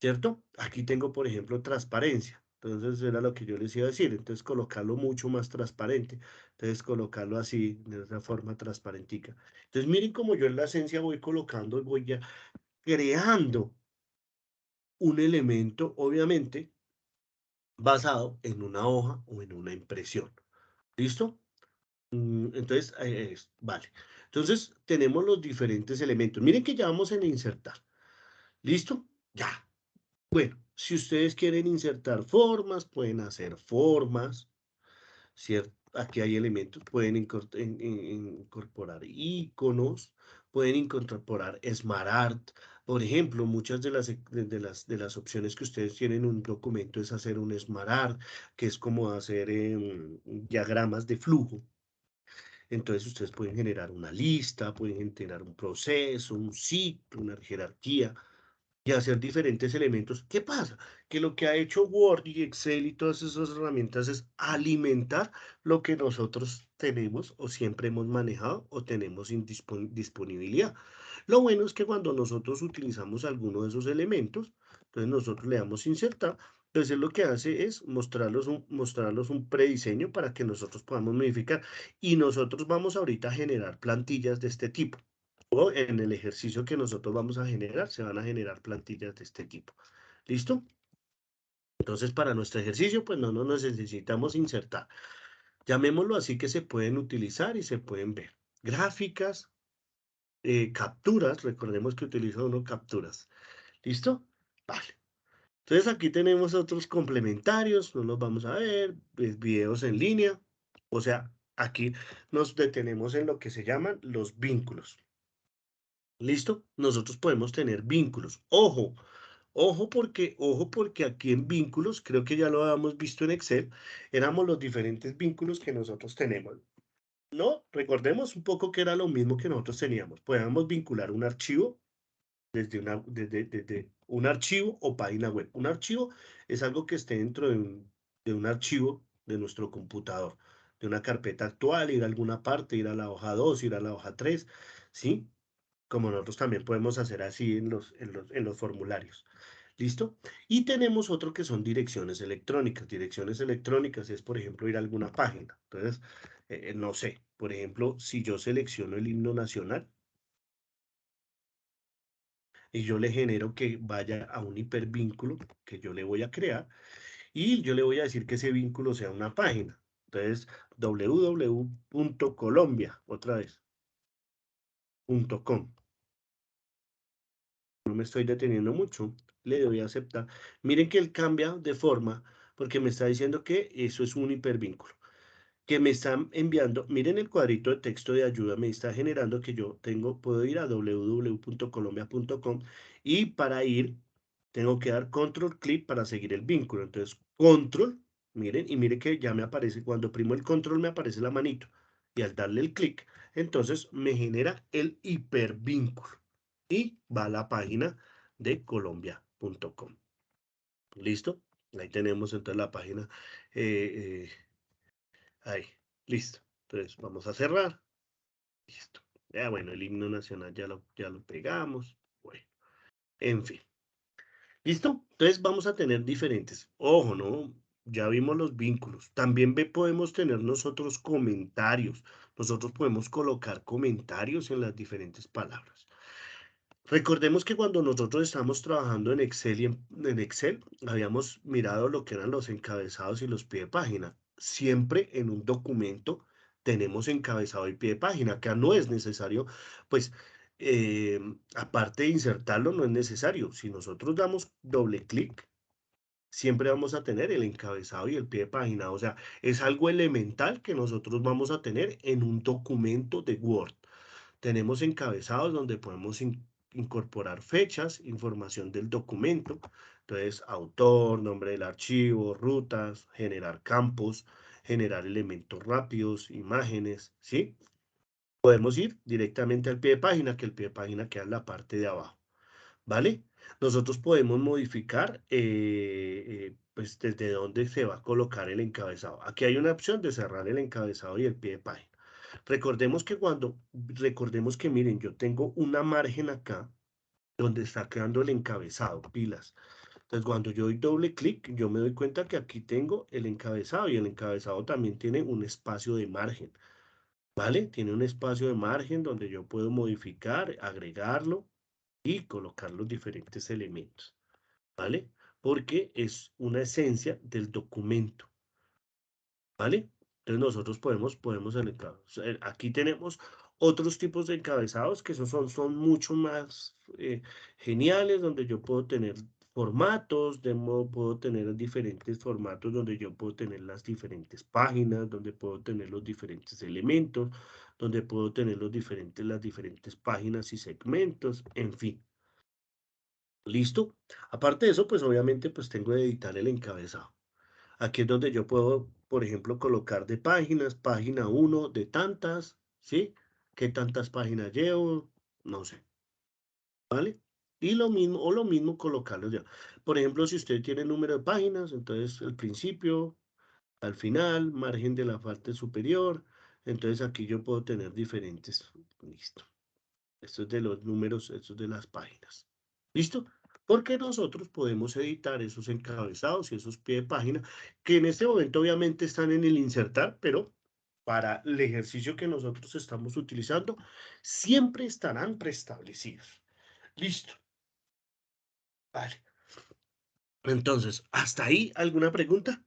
¿Cierto? Aquí tengo, por ejemplo, transparencia. Entonces era lo que yo les iba a decir. Entonces colocarlo mucho más transparente. Entonces colocarlo así, de esa forma transparentica. Entonces miren cómo yo en la esencia voy colocando y voy ya creando un elemento, obviamente, basado en una hoja o en una impresión. ¿Listo? Entonces, vale. Entonces tenemos los diferentes elementos. Miren que ya vamos en insertar. ¿Listo? Ya. Bueno, si ustedes quieren insertar formas, pueden hacer formas, ¿cierto? Aquí hay elementos, pueden incorporar iconos, pueden incorporar Smart Art. Por ejemplo, muchas de las opciones que ustedes tienen en un documento es hacer un Smart Art, que es como hacer diagramas de flujo. Entonces ustedes pueden generar una lista, pueden generar un proceso, un ciclo, una jerarquía y hacer diferentes elementos. ¿Qué pasa? Que lo que ha hecho Word y Excel y todas esas herramientas es alimentar lo que nosotros tenemos o siempre hemos manejado o tenemos en disponibilidad. Lo bueno es que cuando nosotros utilizamos alguno de esos elementos, entonces nosotros le damos insertar, entonces lo que hace es mostrarlos un prediseño para que nosotros podamos modificar y nosotros vamos ahorita a generar plantillas de este tipo. O en el ejercicio que nosotros vamos a generar, se van a generar plantillas de este tipo. ¿Listo? Entonces, para nuestro ejercicio, pues no nos necesitamos insertar. Llamémoslo así que se pueden utilizar y se pueden ver. Gráficas, capturas, recordemos que utiliza uno capturas. ¿Listo? Vale. Entonces aquí tenemos otros complementarios, no los vamos a ver, pues, videos en línea. O sea, aquí nos detenemos en lo que se llaman los vínculos. ¿Listo? Nosotros podemos tener vínculos. Ojo, Ojo porque aquí en vínculos, creo que ya lo habíamos visto en Excel, éramos los diferentes vínculos que nosotros tenemos. No, recordemos un poco que era lo mismo que nosotros teníamos. Podíamos vincular un archivo desde un archivo o página web. Un archivo es algo que esté dentro de un archivo de nuestro computador, de una carpeta actual, ir a alguna parte, ir a la hoja 2, ir a la hoja 3, ¿sí? Como nosotros también podemos hacer así en los formularios. ¿Listo? Y tenemos otro que son direcciones electrónicas. Direcciones electrónicas es, por ejemplo, ir a alguna página. Entonces, no sé, por ejemplo, si yo selecciono el himno nacional y yo le genero que vaya a un hipervínculo que yo le voy a crear y yo le voy a decir que ese vínculo sea una página. Entonces, www.colombia, otra vez, .com. No me estoy deteniendo mucho, le doy a aceptar. Miren que él cambia de forma porque me está diciendo que eso es un hipervínculo. Que me están enviando, miren el cuadrito de texto de ayuda, me está generando que yo puedo ir a www.colombia.com y para ir tengo que dar control clic para seguir el vínculo. Entonces, control, miren, y miren que ya me aparece, cuando primo el control me aparece la manito y al darle el clic, entonces me genera el hipervínculo y va a la página de colombia.com. ¿Listo? Ahí tenemos entonces la página. eh, Ahí, listo. Entonces vamos a cerrar. Listo. Ya bueno, el himno nacional ya lo pegamos. Bueno, en fin. ¿Listo? Entonces vamos a tener diferentes. Ojo, ¿no? Ya vimos los vínculos. También podemos tener nosotros comentarios. Nosotros podemos colocar comentarios en las diferentes palabras. Recordemos que cuando nosotros estamos trabajando en Excel en Excel, habíamos mirado lo que eran los encabezados y los pie de página. Siempre en un documento tenemos encabezado y pie de página, que no es necesario, pues, eh, aparte de insertarlo, no es necesario. Si nosotros damos doble clic, siempre vamos a tener el encabezado y el pie de página. O sea, es algo elemental que nosotros vamos a tener en un documento de Word. Tenemos encabezados donde podemos incorporar fechas, información del documento, entonces autor, nombre del archivo, rutas, generar campos, generar elementos rápidos, imágenes, ¿sí? Podemos ir directamente al pie de página, que el pie de página queda en la parte de abajo, ¿vale? Nosotros podemos modificar, pues, desde dónde se va a colocar el encabezado. Aquí hay una opción de cerrar el encabezado y el pie de página. Recordemos que miren, yo tengo una margen acá donde está quedando el encabezado, pilas. Entonces, cuando yo doy doble clic, yo me doy cuenta que aquí tengo el encabezado y el encabezado también tiene un espacio de margen, ¿vale? Tiene un espacio de margen donde yo puedo modificar, agregarlo y colocar los diferentes elementos, ¿vale? Porque es una esencia del documento. ¿Vale? Entonces nosotros podemos aquí tenemos otros tipos de encabezados que son mucho más geniales, donde yo puedo tener formatos, puedo tener diferentes formatos donde yo puedo tener las diferentes páginas, donde puedo tener los diferentes elementos, donde puedo tener las diferentes páginas y segmentos, en fin. ¿Listo? Aparte de eso, pues obviamente pues tengo que editar el encabezado. Aquí es donde yo puedo, por ejemplo, colocar de páginas, página 1 de tantas, ¿sí? ¿Qué tantas páginas llevo? No sé, ¿vale? Y lo mismo colocarlos ya. Por ejemplo, si usted tiene número de páginas, entonces el principio, al final, margen de la parte superior, entonces aquí yo puedo tener diferentes. Listo. Esto es de los números, esto es de las páginas. ¿Listo? Porque nosotros podemos editar esos encabezados y esos pie de página, que en este momento obviamente están en el insertar, pero para el ejercicio que nosotros estamos utilizando, siempre estarán preestablecidos. Listo. Vale. Entonces, ¿hasta ahí alguna pregunta?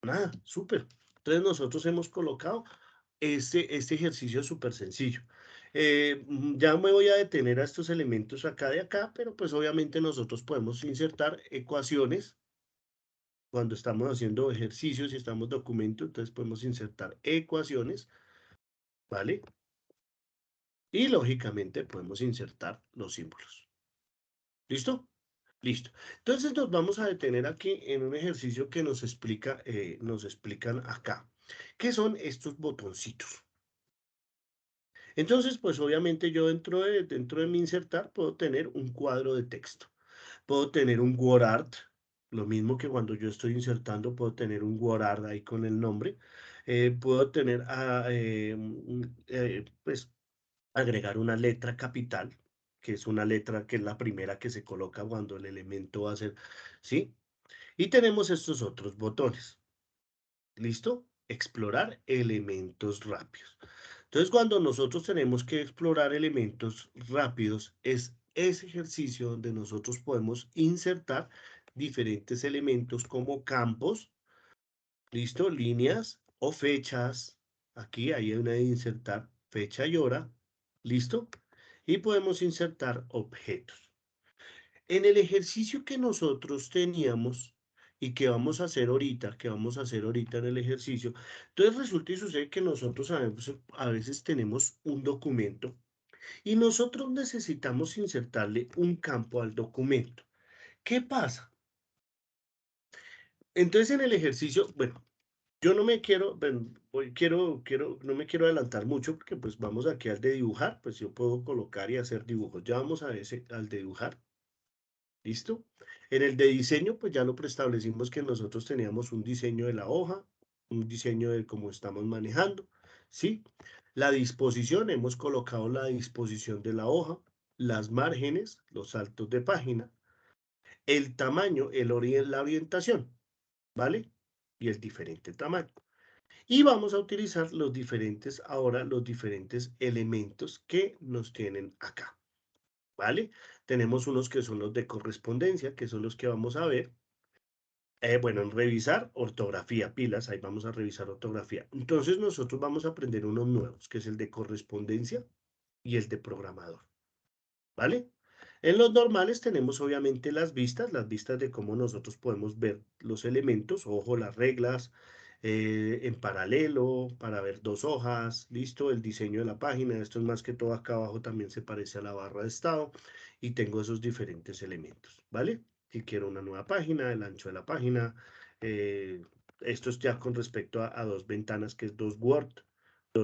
Nada, súper. Entonces nosotros hemos colocado este ejercicio súper sencillo. Ya me voy a detener a estos elementos acá de acá, pero pues obviamente nosotros podemos insertar ecuaciones cuando estamos haciendo ejercicios y estamos documentando, entonces podemos insertar ecuaciones, ¿vale? Y lógicamente podemos insertar los símbolos. ¿Listo? Listo. Entonces nos vamos a detener aquí en un ejercicio que nos explican acá. ¿Qué son estos botoncitos? Entonces, pues obviamente yo dentro de mi insertar puedo tener un cuadro de texto. Puedo tener un WordArt, lo mismo que cuando yo estoy insertando, puedo tener un WordArt ahí con el nombre. Puedo tener, pues, agregar una letra capital, que es una letra que es la primera que se coloca cuando el elemento va a ser, ¿sí? Y tenemos estos otros botones. ¿Listo? Explorar elementos rápidos. Entonces, cuando nosotros tenemos que explorar elementos rápidos, es ese ejercicio donde nosotros podemos insertar diferentes elementos como campos, ¿listo? Líneas o fechas. Aquí hay una de insertar fecha y hora, ¿listo? Y podemos insertar objetos. En el ejercicio que nosotros teníamos y que vamos a hacer ahorita en el ejercicio, entonces resulta y sucede que nosotros a veces tenemos un documento y nosotros necesitamos insertarle un campo al documento. ¿Qué pasa? Entonces en el ejercicio, bueno, yo no me quiero, no me quiero adelantar mucho porque pues vamos aquí al de dibujar, pues yo puedo colocar y hacer dibujos. Ya vamos a ese, al de dibujar. ¿Listo? En el de diseño, pues ya lo preestablecimos que nosotros teníamos un diseño de la hoja, un diseño de cómo estamos manejando, ¿sí? La disposición, hemos colocado la disposición de la hoja, las márgenes, los saltos de página, el tamaño, la orientación, ¿vale? Y el diferente tamaño. Y vamos a utilizar ahora los diferentes elementos que nos tienen acá. ¿Vale? Tenemos unos que son los de correspondencia, que son los que vamos a ver. Bueno, en revisar ortografía, pilas, ahí vamos a revisar ortografía. Entonces nosotros vamos a aprender unos nuevos, que es el de correspondencia y el de programador. ¿Vale? En los normales tenemos obviamente las vistas de cómo nosotros podemos ver los elementos, ojo, las reglas, en paralelo, para ver dos hojas, listo, el diseño de la página, esto es más que todo acá abajo también se parece a la barra de estado y tengo esos diferentes elementos, ¿vale? Si quiero una nueva página, el ancho de la página, eh, esto es ya con respecto a dos ventanas que es dos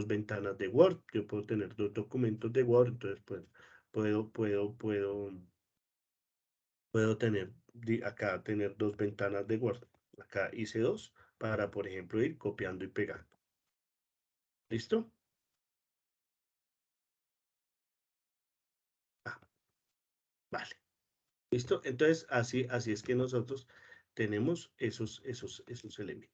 ventanas de Word, yo puedo tener dos documentos de Word, entonces pues puedo, puedo, puedo, puedo tener, acá tener dos ventanas de Word. Acá hice dos para, por ejemplo, ir copiando y pegando. ¿Listo? Ah, vale. ¿Listo? Entonces, así es que nosotros tenemos esos elementos.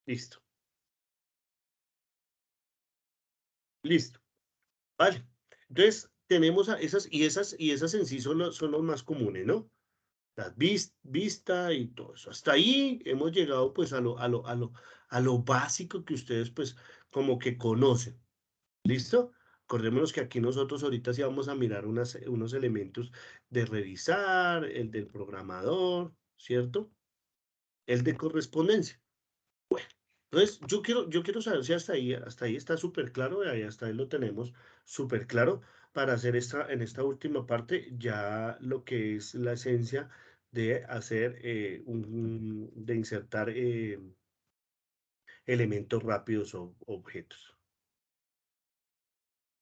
Listo. Listo. Vale. Entonces, tenemos esas en sí son los más comunes, ¿no? Las vista y todo eso. Hasta ahí hemos llegado pues a lo básico que ustedes pues como que conocen. ¿Listo? Acordémonos que aquí nosotros ahorita sí vamos a mirar unos elementos de revisar, el del programador, ¿cierto? El de correspondencia. Entonces, yo quiero saber si hasta ahí está súper claro, ahí hasta ahí lo tenemos súper claro para hacer en esta última parte ya lo que es la esencia de hacer, de insertar elementos rápidos o objetos.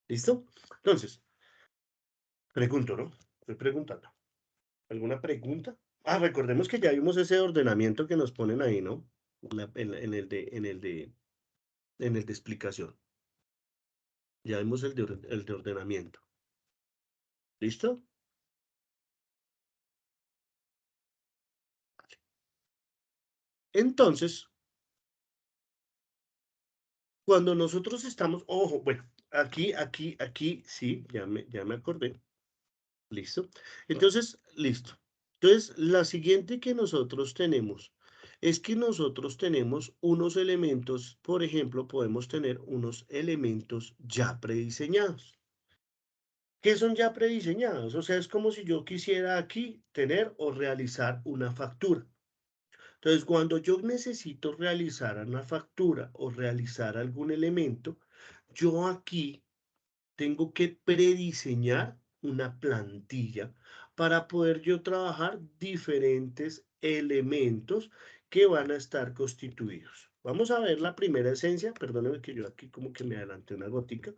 ¿Listo? Entonces, pregunto, ¿no? Estoy preguntando. ¿Alguna pregunta? Ah, recordemos que ya vimos ese ordenamiento que nos ponen ahí, ¿no? En el de explicación. Ya vimos el de ordenamiento. ¿Listo? Entonces, cuando nosotros estamos, ojo, bueno, aquí, sí, ya me acordé. ¿Listo? Entonces, listo. Entonces, la siguiente que nosotros tenemos es que nosotros tenemos unos elementos, por ejemplo, podemos tener unos elementos ya prediseñados. ¿Qué son ya prediseñados? O sea, es como si yo quisiera aquí tener o realizar una factura. Entonces, cuando yo necesito realizar una factura o realizar algún elemento, yo aquí tengo que prediseñar una plantilla para poder yo trabajar diferentes elementos que van a estar constituidos. Vamos a ver la primera esencia, perdónenme que yo aquí como que me adelanté una gotica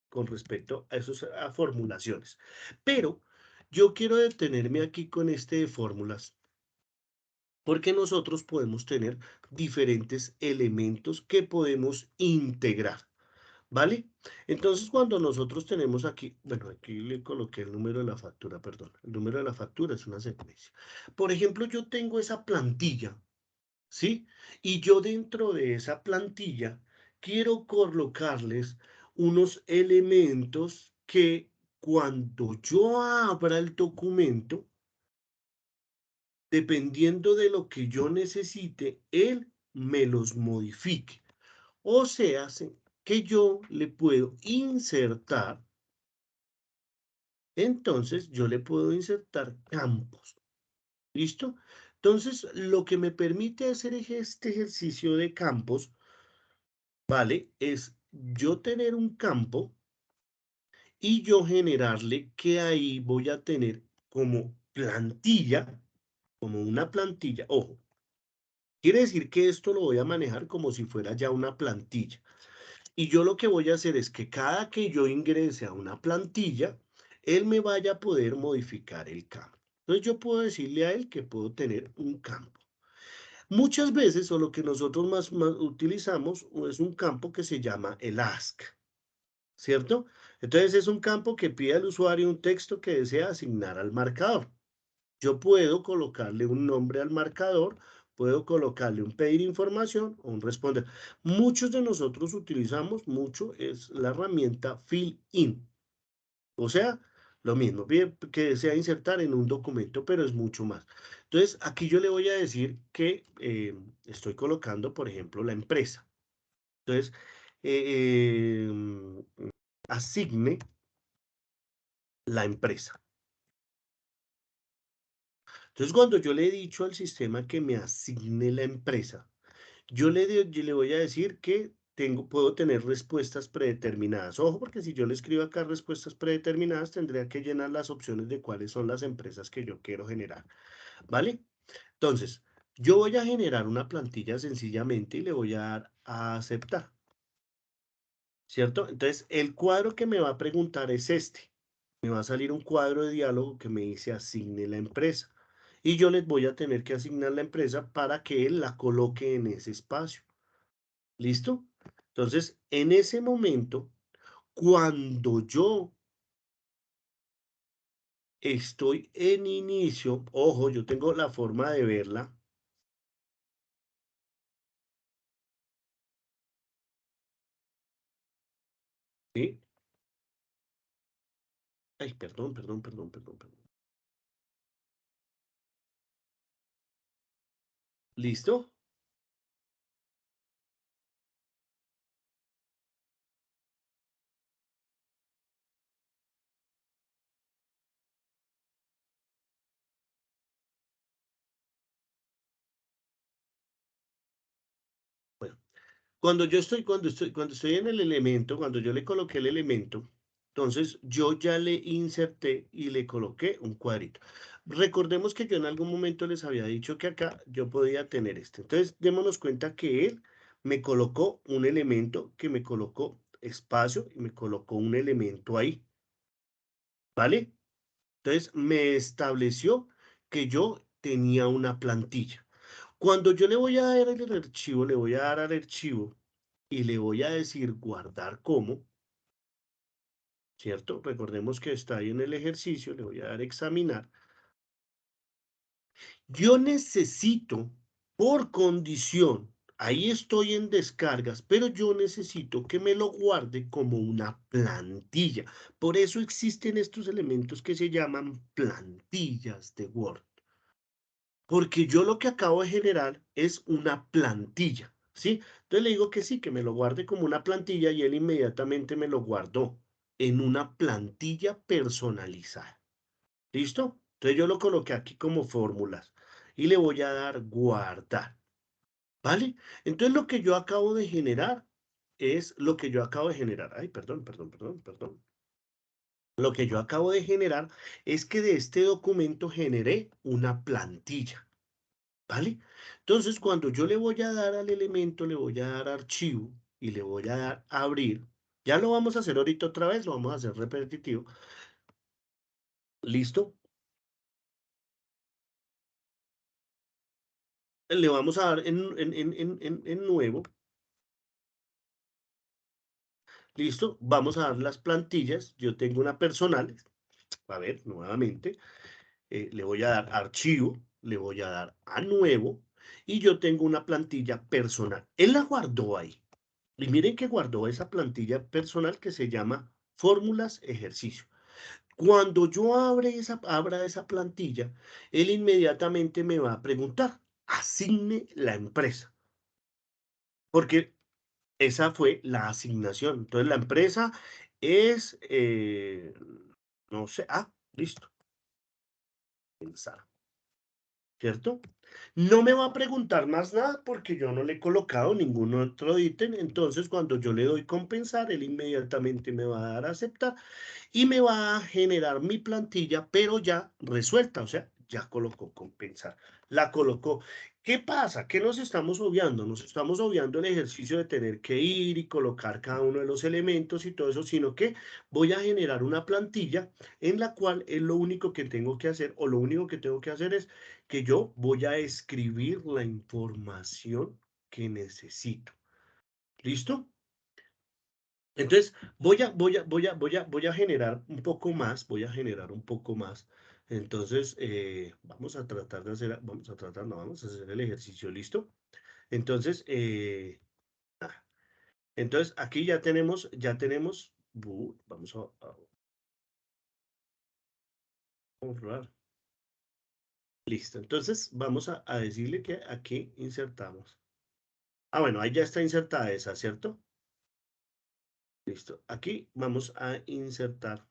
con respecto a esas formulaciones. Pero yo quiero detenerme aquí con este de fórmulas porque nosotros podemos tener diferentes elementos que podemos integrar. ¿Vale? Entonces, cuando nosotros tenemos aquí, bueno, aquí le coloqué el número de la factura, perdón. El número de la factura es una secuencia. Por ejemplo, yo tengo esa plantilla, ¿sí? Y yo dentro de esa plantilla quiero colocarles unos elementos que cuando yo abra el documento, dependiendo de lo que yo necesite, él me los modifique. O sea, que yo le puedo insertar, entonces yo le puedo insertar campos. ¿Listo? Entonces, lo que me permite hacer este ejercicio de campos, ¿vale? Es yo tener un campo y yo generarle que ahí voy a tener como plantilla, como una plantilla. Ojo, quiere decir que esto lo voy a manejar como si fuera ya una plantilla. Y yo lo que voy a hacer es que cada que yo ingrese a una plantilla, él me vaya a poder modificar el campo. Entonces yo puedo decirle a él que puedo tener un campo. Muchas veces, o lo que nosotros más utilizamos, es un campo que se llama el ask, ¿cierto? Entonces es un campo que pide al usuario un texto que desea asignar al marcador. Yo puedo colocarle un nombre al marcador, puedo colocarle un pedir información o un responder. Muchos de nosotros utilizamos mucho es la herramienta fill in. O sea, lo mismo, que desea insertar en un documento, pero es mucho más. Entonces, aquí yo le voy a decir que estoy colocando, por ejemplo, la empresa. Entonces, eh, asigne la empresa. Entonces, cuando yo le he dicho al sistema que me asigne la empresa, yo le voy a decir que puedo tener respuestas predeterminadas. Ojo, porque si yo le escribo acá respuestas predeterminadas, tendría que llenar las opciones de cuáles son las empresas que yo quiero generar. ¿Vale? Entonces, yo voy a generar una plantilla sencillamente y le voy a dar a aceptar. ¿Cierto? Entonces, el cuadro que me va a preguntar es este. Me va a salir un cuadro de diálogo que me dice asigne la empresa. Y yo les voy a tener que asignar la empresa para que él la coloque en ese espacio. ¿Listo? Entonces, en ese momento, cuando yo estoy en inicio, ojo, yo tengo la forma de verla. ¿Sí? Ay, perdón. ¿Listo? Bueno, cuando estoy en el elemento, cuando yo le coloqué el elemento, entonces yo ya le inserté y le coloqué un cuadrito. Recordemos que yo en algún momento les había dicho que acá yo podía tener este. Entonces, démonos cuenta que él me colocó un elemento que me colocó espacio y me colocó un elemento ahí. ¿Vale? Entonces, me estableció que yo tenía una plantilla. Cuando yo le voy a dar el archivo, le voy a dar al archivo y le voy a decir guardar como, ¿cierto? Recordemos que está ahí en el ejercicio, le voy a dar examinar. Yo necesito, por condición, ahí estoy en descargas, pero yo necesito que me lo guarde como una plantilla. Por eso existen estos elementos que se llaman plantillas de Word. Porque yo lo que acabo de generar es una plantilla, ¿sí? Entonces le digo que sí, que me lo guarde como una plantilla y él inmediatamente me lo guardó en una plantilla personalizada. ¿Listo? Entonces yo lo coloqué aquí como fórmulas. y le voy a dar guardar, ¿vale? Entonces lo que yo acabo de generar es lo que yo acabo de generar. Ay, perdón. Lo que yo acabo de generar es que de este documento generé una plantilla, ¿vale? Entonces, cuando yo le voy a dar al elemento, le voy a dar archivo y le voy a dar abrir, ya lo vamos a hacer ahorita otra vez, lo vamos a hacer repetitivo. ¿Listo? Le vamos a dar en nuevo. ¿Listo? Vamos a dar las plantillas. Yo tengo una personal. A ver, nuevamente. Le voy a dar archivo, le voy a dar a nuevo y yo tengo una plantilla personal. Él la guardó ahí. Y miren que guardó esa plantilla personal que se llama fórmulas ejercicio. Cuando yo abra esa plantilla, él inmediatamente me va a preguntar, asigne la empresa. Porque esa fue la asignación. Entonces la empresa es, no sé, listo, pensar. ¿Cierto? No me va a preguntar más nada porque yo no le he colocado ningún otro ítem. Entonces, cuando yo le doy compensar, él inmediatamente me va a dar a aceptar y me va a generar mi plantilla, pero ya resuelta, o sea, ya colocó compensar, la colocó. ¿Qué pasa? ¿Qué nos estamos obviando? Nos estamos obviando el ejercicio de tener que ir y colocar cada uno de los elementos y todo eso, sino que voy a generar una plantilla en la cual es lo único que tengo que hacer, o lo único que tengo que hacer es que yo voy a escribir la información que necesito. ¿Listo? Entonces, voy a generar un poco más, voy a generar un poco más. Entonces, vamos a tratar de hacer, no, vamos a hacer el ejercicio, ¿listo? Entonces, entonces aquí vamos a configurar. Listo, entonces vamos a decirle que aquí insertamos. Bueno, ahí ya está insertada esa, ¿cierto? Listo, aquí vamos a insertar.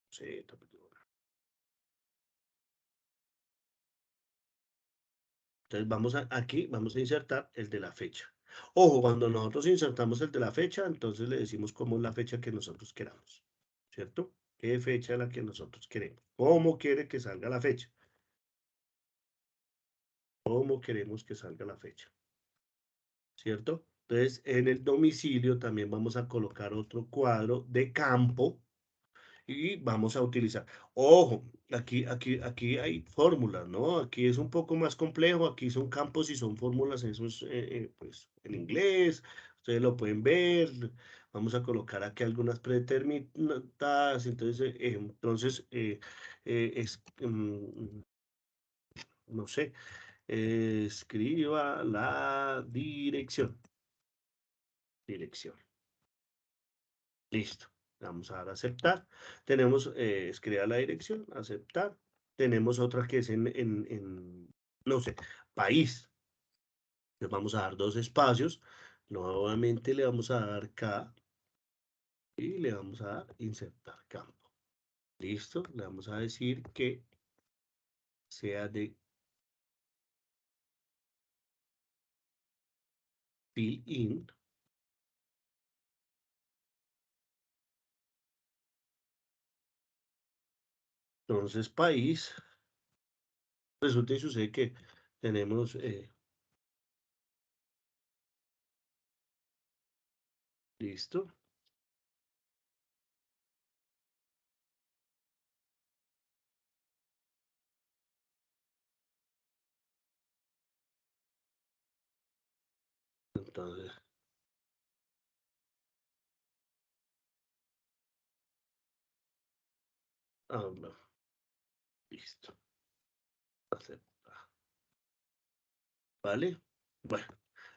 Sí, entonces aquí vamos a insertar el de la fecha. Ojo, cuando nosotros insertamos el de la fecha, entonces le decimos cómo es la fecha que nosotros queramos, ¿cierto? ¿Qué fecha es la que nosotros queremos? ¿Cómo quiere que salga la fecha? ¿Cómo queremos que salga la fecha? ¿Cierto? Entonces, en el domicilio también vamos a colocar otro cuadro de campo y vamos a utilizar. Ojo, aquí hay fórmulas, ¿no? Aquí es un poco más complejo, aquí son campos y son fórmulas, eso es, pues, en inglés, ustedes lo pueden ver. Vamos a colocar aquí algunas predeterminadas, no sé, escriba la dirección. Listo. Vamos a dar a aceptar. Tenemos, escriba la dirección, aceptar. Tenemos otra que es no sé, país. Les vamos a dar dos espacios. Nuevamente le vamos a dar K y le vamos a dar insertar campo. Listo. Le vamos a decir que sea de fill in. Entonces, país. Resulta y sucede que tenemos, listo. Entonces, no, listo. Aceptar. ¿Vale? Bueno,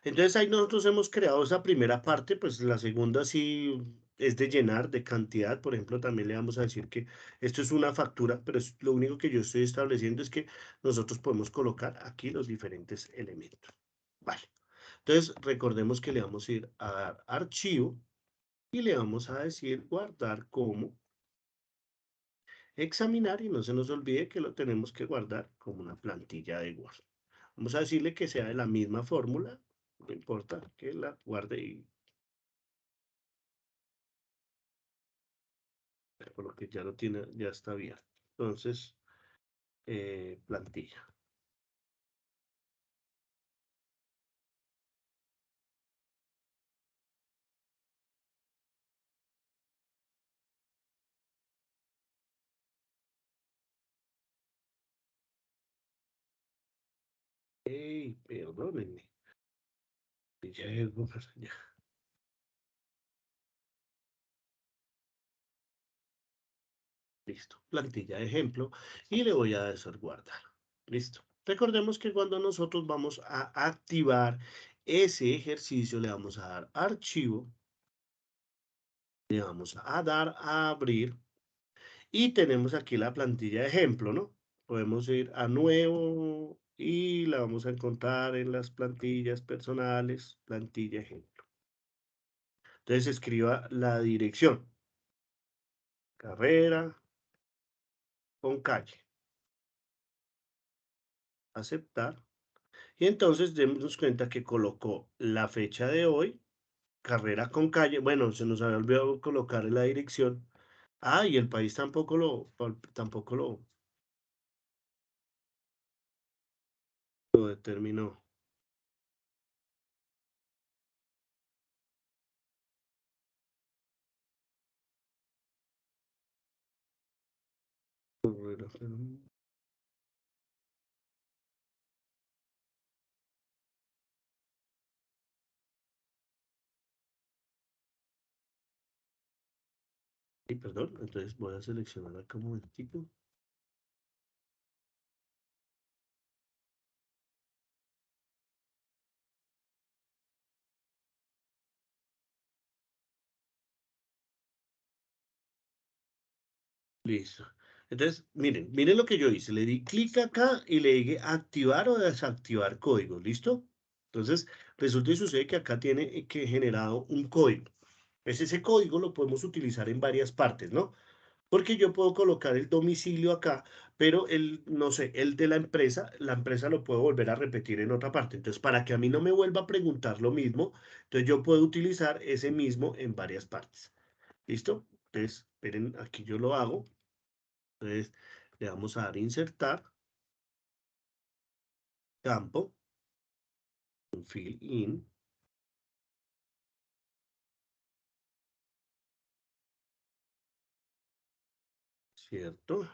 entonces ahí nosotros hemos creado esa primera parte, pues la segunda sí es de llenar, de cantidad. Por ejemplo, también le vamos a decir que esto es una factura, pero lo único que yo estoy estableciendo es que nosotros podemos colocar aquí los diferentes elementos. Vale. Entonces, recordemos que le vamos a ir a dar archivo y le vamos a decir guardar como examinar y no se nos olvide que lo tenemos que guardar como una plantilla de Word. Vamos a decirle que sea de la misma fórmula, no importa que la guarde y por lo que ya lo tiene, ya está abierto. Entonces, plantilla. Ey, perdónenme. Ya, ya. Listo. Plantilla de ejemplo. Y le voy a dar guardar. Listo. Recordemos que cuando nosotros vamos a activar ese ejercicio, le vamos a dar archivo. Le vamos a dar a abrir. Y tenemos aquí la plantilla de ejemplo, ¿no? Podemos ir a nuevo y la vamos a encontrar en las plantillas personales, plantilla ejemplo. Entonces escriba la dirección. Carrera con calle. Aceptar. Y entonces démonos cuenta que colocó la fecha de hoy, carrera con calle. Bueno, se nos había olvidado colocar la dirección. Ah, y el país tampoco lo determinó. Y perdón, entonces voy a seleccionar acá un momentito. Listo. Entonces, miren lo que yo hice. Le di clic acá y le dije activar o desactivar código. ¿Listo? Entonces, resulta y sucede que acá tiene que generado un código. Pues ese código lo podemos utilizar en varias partes, ¿no? Porque yo puedo colocar el domicilio acá, pero el, no sé, el de la empresa lo puedo volver a repetir en otra parte. Entonces, para que a mí no me vuelva a preguntar lo mismo, entonces yo puedo utilizar ese mismo en varias partes. ¿Listo? Entonces, esperen, aquí yo lo hago. Entonces, le vamos a dar insertar, campo, fill in, ¿cierto?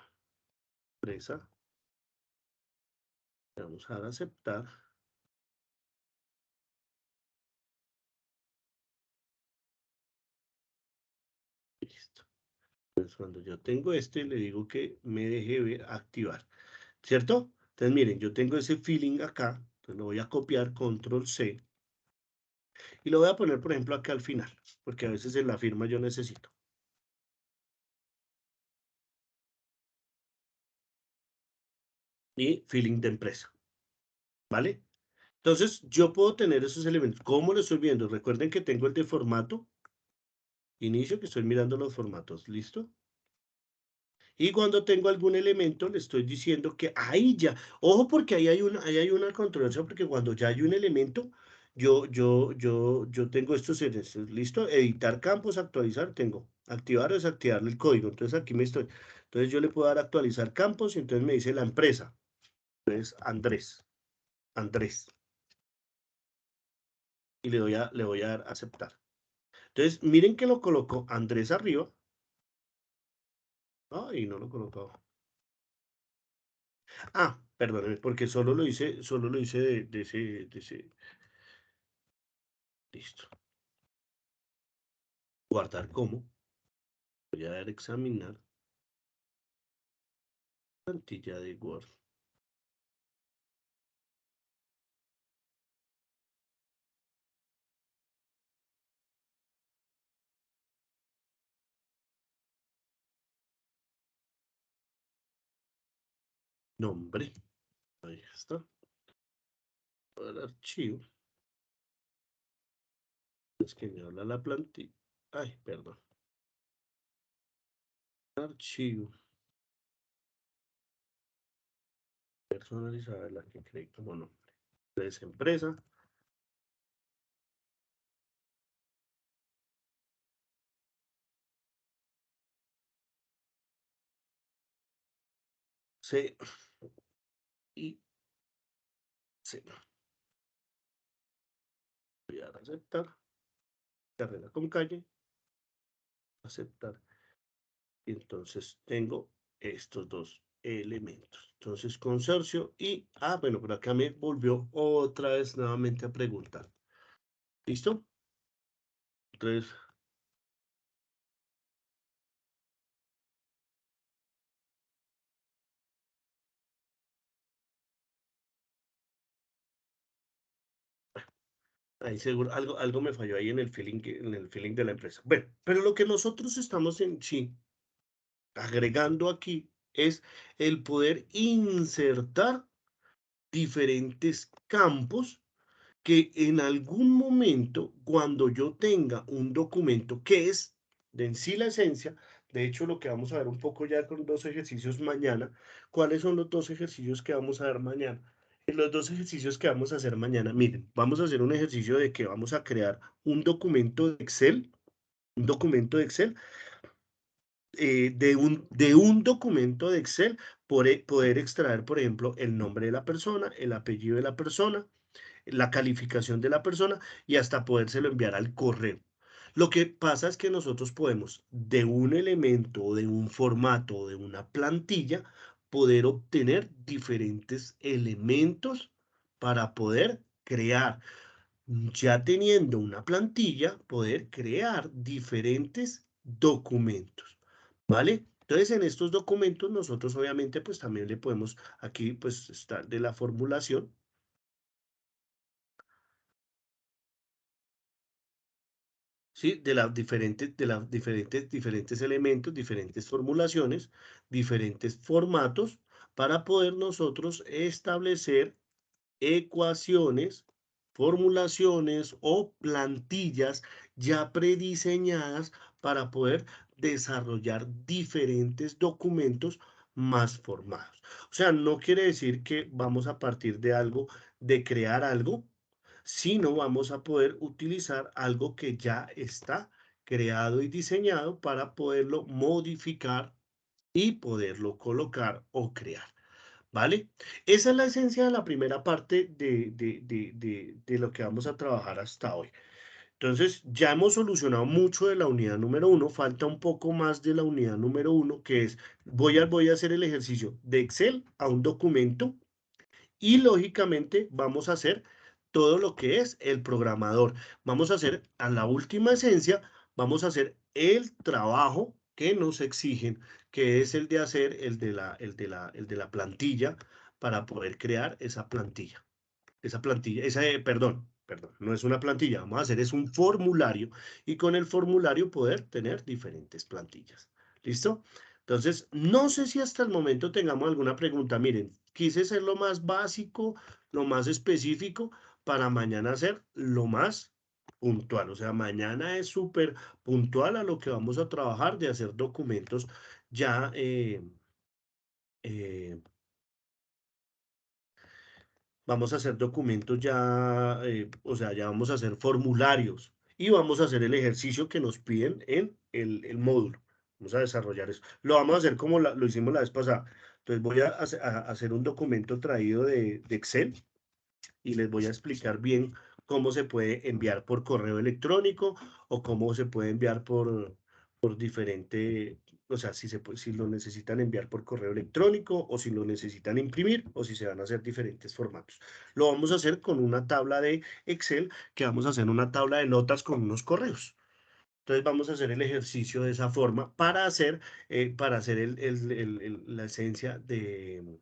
Empresa, le vamos a dar aceptar. Listo. Entonces, cuando yo tengo este, le digo que me deje ver, activar, ¿cierto? Entonces, miren, yo tengo ese filling acá, entonces lo voy a copiar, control C, y lo voy a poner, por ejemplo, acá al final, porque a veces en la firma yo necesito. Y filling de empresa, ¿vale? Entonces, yo puedo tener esos elementos. ¿Cómo lo estoy viendo? Recuerden que tengo el de formato, inicio, que estoy mirando los formatos, ¿listo? Y cuando tengo algún elemento, le estoy diciendo que ahí ya, ojo porque ahí hay una controversia, porque cuando ya hay un elemento, yo tengo estos, ¿listo? Editar campos, actualizar, tengo, activar o desactivar el código. Entonces aquí me estoy, entonces yo le puedo dar actualizar campos y entonces me dice la empresa. Entonces Andrés. Y le voy a dar aceptar. Entonces miren que lo colocó Andrés arriba. Ay, no lo colocó. Ah, perdóneme, porque solo lo hice de ese. Listo. Guardar como. Voy a dar examinar. Plantilla de Word. Nombre. Ahí está. El archivo. Es que me habla la plantilla. Ay, perdón. Archivo. personalizada la que creé como nombre. Entonces, empresa. C y C. Voy a dar a aceptar. Carrera con calle. Aceptar. Y entonces tengo estos dos elementos. Entonces, consorcio y, bueno, por acá me volvió otra vez nuevamente a preguntar. ¿Listo? Entonces, ahí seguro, algo me falló ahí en el feeling de la empresa. Bueno, pero lo que nosotros estamos en sí agregando aquí es el poder insertar diferentes campos que en algún momento, cuando yo tenga un documento que es de en sí la esencia, de hecho lo que vamos a ver un poco ya con dos ejercicios mañana, ¿cuáles son los dos ejercicios que vamos a ver mañana? En los dos ejercicios que vamos a hacer mañana, miren, vamos a hacer un ejercicio de que vamos a crear un documento de Excel, de un documento de Excel, poder extraer, por ejemplo, el nombre de la persona, el apellido de la persona, la calificación de la persona y hasta podérselo enviar al correo. Lo que pasa es que nosotros podemos, de un elemento, o de un formato, o de una plantilla, poder obtener diferentes elementos para poder crear. Ya teniendo una plantilla, poder crear diferentes documentos, ¿vale? Entonces, en estos documentos nosotros obviamente pues también le podemos, aquí pues está de la formulación, ¿sí? Diferentes elementos, diferentes formulaciones, diferentes formatos para poder nosotros establecer ecuaciones, formulaciones o plantillas ya prediseñadas para poder desarrollar diferentes documentos más formados. O sea, no quiere decir que vamos a partir de algo, de crear algo, sino vamos a poder utilizar algo que ya está creado y diseñado para poderlo modificar y poderlo colocar o crear. ¿Vale? Esa es la esencia de la primera parte de lo que vamos a trabajar hasta hoy. Entonces, ya hemos solucionado mucho de la unidad número uno, falta un poco más de la unidad número uno, que es, voy a hacer el ejercicio de Excel a un documento y lógicamente vamos a hacer todo lo que es el programador. Vamos a hacer a la última esencia, vamos a hacer el trabajo que nos exigen, que es el de hacer el de la plantilla para poder crear esa plantilla. Perdón, no es una plantilla, vamos a hacer es un formulario y con el formulario poder tener diferentes plantillas. ¿Listo? Entonces, no sé si hasta el momento tengamos alguna pregunta. Miren, quise ser lo más básico, lo más específico para mañana hacer lo más puntual. O sea, mañana es súper puntual a lo que vamos a trabajar de hacer documentos ya eh, vamos a hacer documentos ya, o sea, ya vamos a hacer formularios y vamos a hacer el ejercicio que nos piden en el módulo. Vamos a desarrollar eso. Lo vamos a hacer como lo hicimos la vez pasada. Entonces voy a hacer un documento traído de Excel y les voy a explicar bien cómo se puede enviar por correo electrónico o cómo se puede enviar por diferente, o sea, si lo necesitan enviar por correo electrónico o si lo necesitan imprimir o si se van a hacer diferentes formatos. Lo vamos a hacer con una tabla de Excel que vamos a hacer una tabla de notas con unos correos. Entonces vamos a hacer el ejercicio de esa forma para hacer la esencia de,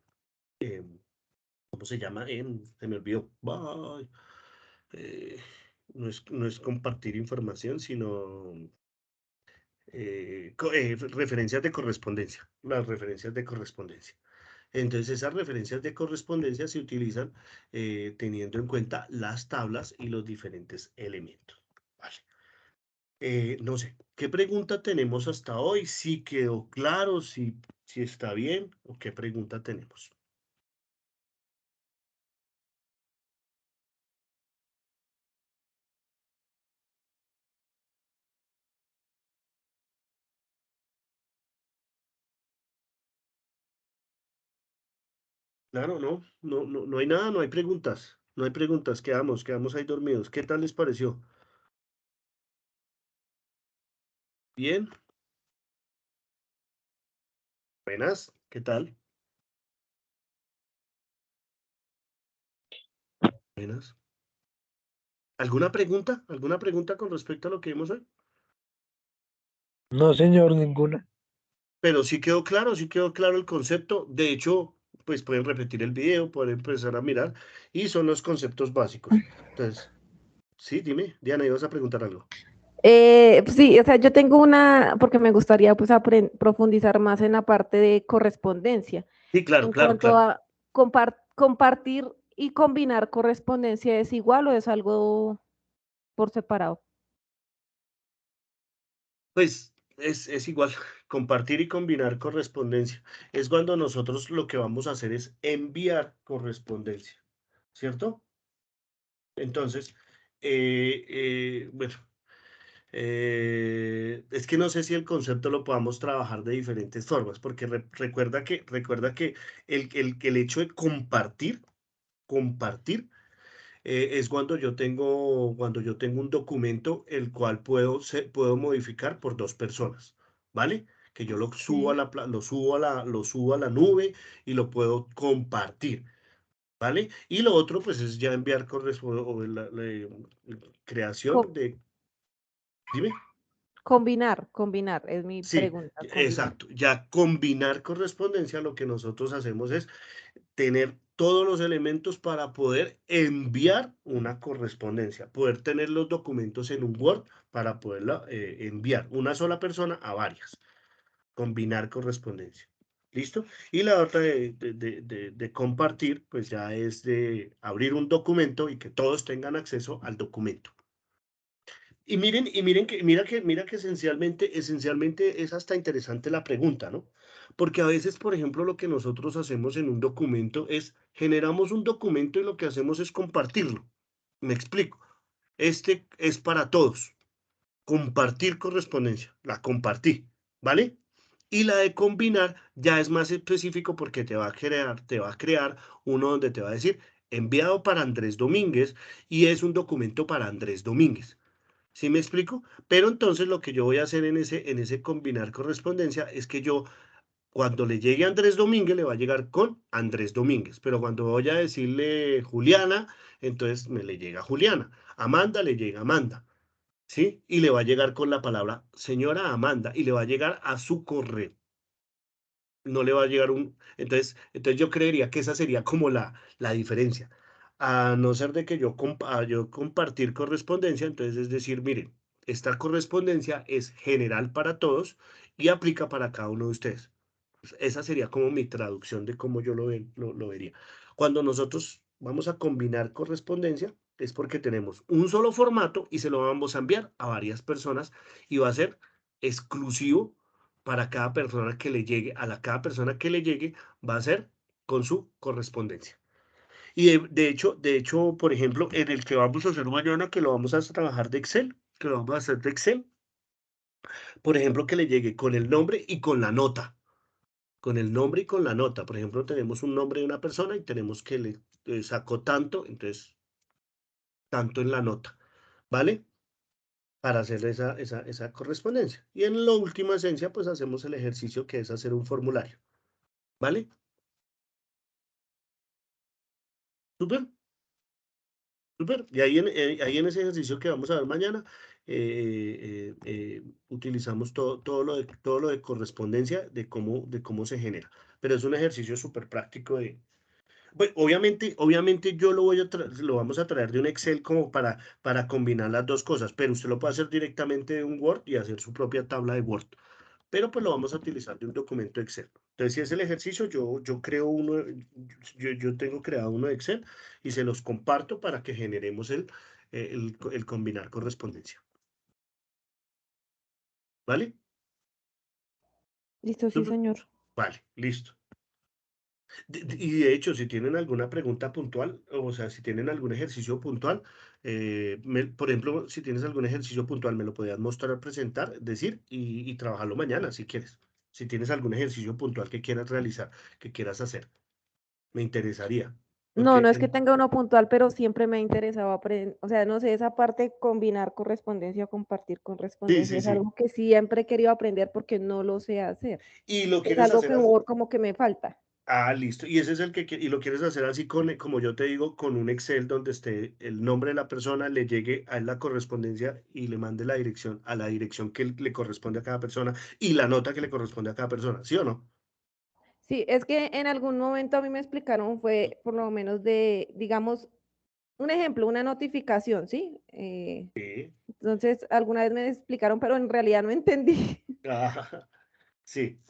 ¿cómo se llama? Se me olvidó. Bye. Eh, no es compartir información, sino referencias de correspondencia. Las referencias de correspondencia. Entonces, esas referencias de correspondencia se utilizan teniendo en cuenta las tablas y los diferentes elementos. Vale. No sé, ¿qué pregunta tenemos hasta hoy? ¿Si quedó claro? ¿Si está bien? ¿O qué pregunta tenemos? Claro, no hay nada, no hay preguntas. No hay preguntas, quedamos ahí dormidos. ¿Qué tal les pareció? ¿Bien? Buenas, ¿qué tal? Buenas. ¿Alguna pregunta? ¿Alguna pregunta con respecto a lo que vimos hoy? No, señor, ninguna. Pero sí quedó claro el concepto. De hecho, pues pueden repetir el video, pueden empezar a mirar, y son los conceptos básicos. Entonces, sí, dime, Diana, ibas a preguntar algo. Pues sí, o sea, yo tengo una, porque me gustaría pues profundizar más en la parte de correspondencia. Sí, claro, En claro, cuanto claro. a compartir y combinar correspondencia, ¿es igual o es algo por separado? Pues es igual, compartir y combinar correspondencia. Es cuando nosotros lo que vamos a hacer es enviar correspondencia, ¿cierto? Entonces, bueno, es que no sé si el concepto lo podamos trabajar de diferentes formas, porque recuerda que el hecho de compartir, es cuando yo tengo un documento el cual puedo modificar por dos personas, ¿vale? Que yo lo subo a Sí. lo subo a la nube y lo puedo compartir, ¿vale? Y lo otro, pues, es ya enviar creación Co- de, dime. combinar, es mi Sí, pregunta, combinar. exacto. Ya combinar correspondencia, lo que nosotros hacemos es tener todos los elementos para poder enviar una correspondencia, poder tener los documentos en un Word para poderla enviar una sola persona a varias, combinar correspondencia. ¿Listo? Y la otra de compartir, pues ya es de abrir un documento y que todos tengan acceso al documento. Y mira que esencialmente es hasta interesante la pregunta, ¿no? Porque a veces, por ejemplo, lo que nosotros hacemos en un documento es generamos un documento y lo que hacemos es compartirlo. Me explico. Este es para todos. Compartir correspondencia. La compartí, ¿vale? Y la de combinar ya es más específico porque te va a crear uno donde te va a decir enviado para Andrés Domínguez y es un documento para Andrés Domínguez. ¿Sí me explico? Pero entonces lo que yo voy a hacer en ese combinar correspondencia es que yo, cuando le llegue a Andrés Domínguez, le va a llegar con Andrés Domínguez. Pero cuando voy a decirle Juliana, entonces me le llega Juliana. Amanda le llega Amanda. ¿Sí? Y le va a llegar con la palabra señora Amanda y le va a llegar a su correo. No le va a llegar un. Entonces yo creería que esa sería como la diferencia. A no ser de que yo compartir correspondencia, entonces es decir, miren, esta correspondencia es general para todos y aplica para cada uno de ustedes. Esa sería como mi traducción de cómo yo lo vería. Cuando nosotros vamos a combinar correspondencia, es porque tenemos un solo formato y se lo vamos a enviar a varias personas y va a ser exclusivo para cada persona que le llegue. Cada persona que le llegue va a ser con su correspondencia. Y de hecho, por ejemplo, en el que vamos a hacer mañana, que lo vamos a trabajar de Excel, que lo vamos a hacer de Excel, por ejemplo, que le llegue con el nombre y con la nota. Con el nombre y con la nota. Por ejemplo, tenemos un nombre de una persona y tenemos que le sacó tanto, entonces tanto en la nota, ¿vale? Para hacer esa correspondencia. Y en la última esencia, pues hacemos el ejercicio que es hacer un formulario, ¿vale? Súper, súper. Y ahí en ese ejercicio que vamos a ver mañana, utilizamos todo lo de correspondencia, de cómo se genera. Pero es un ejercicio súper práctico de. Pues, obviamente yo lo vamos a traer de un Excel como para combinar las dos cosas, pero usted lo puede hacer directamente de un Word y hacer su propia tabla de Word. Pero pues lo vamos a utilizar de un documento Excel. Entonces, si es el ejercicio, yo creo uno, yo tengo creado uno de Excel y se los comparto para que generemos el combinar correspondencia. ¿Vale? Listo, sí, señor. Vale, listo. Y de hecho, si tienen alguna pregunta puntual, o sea, si tienen algún ejercicio puntual, por ejemplo, si tienes algún ejercicio puntual, me lo podías mostrar, presentar, decir y trabajarlo mañana, si quieres. Si tienes algún ejercicio puntual que quieras realizar, que quieras hacer. Me interesaría. No, Porque no es que tenga uno puntual, pero siempre me ha interesado aprender, o sea, no sé, esa parte combinar correspondencia o compartir sí, correspondencia sí, es sí. algo que siempre he querido aprender porque no lo sé hacer. Y lo Es quieres algo hacer que en así. Word como que me falta. Ah, listo. Y ese es el que, y lo quieres hacer así con, como yo te digo, con un Excel donde esté el nombre de la persona, le llegue a él la correspondencia y le mande la dirección a la dirección que le corresponde a cada persona y la nota que le corresponde a cada persona, ¿sí o no? Sí, es que en algún momento a mí me explicaron, fue por lo menos de, digamos, un ejemplo, una notificación, ¿sí? Sí. Entonces, alguna vez me explicaron, pero en realidad no entendí, Ah, sí.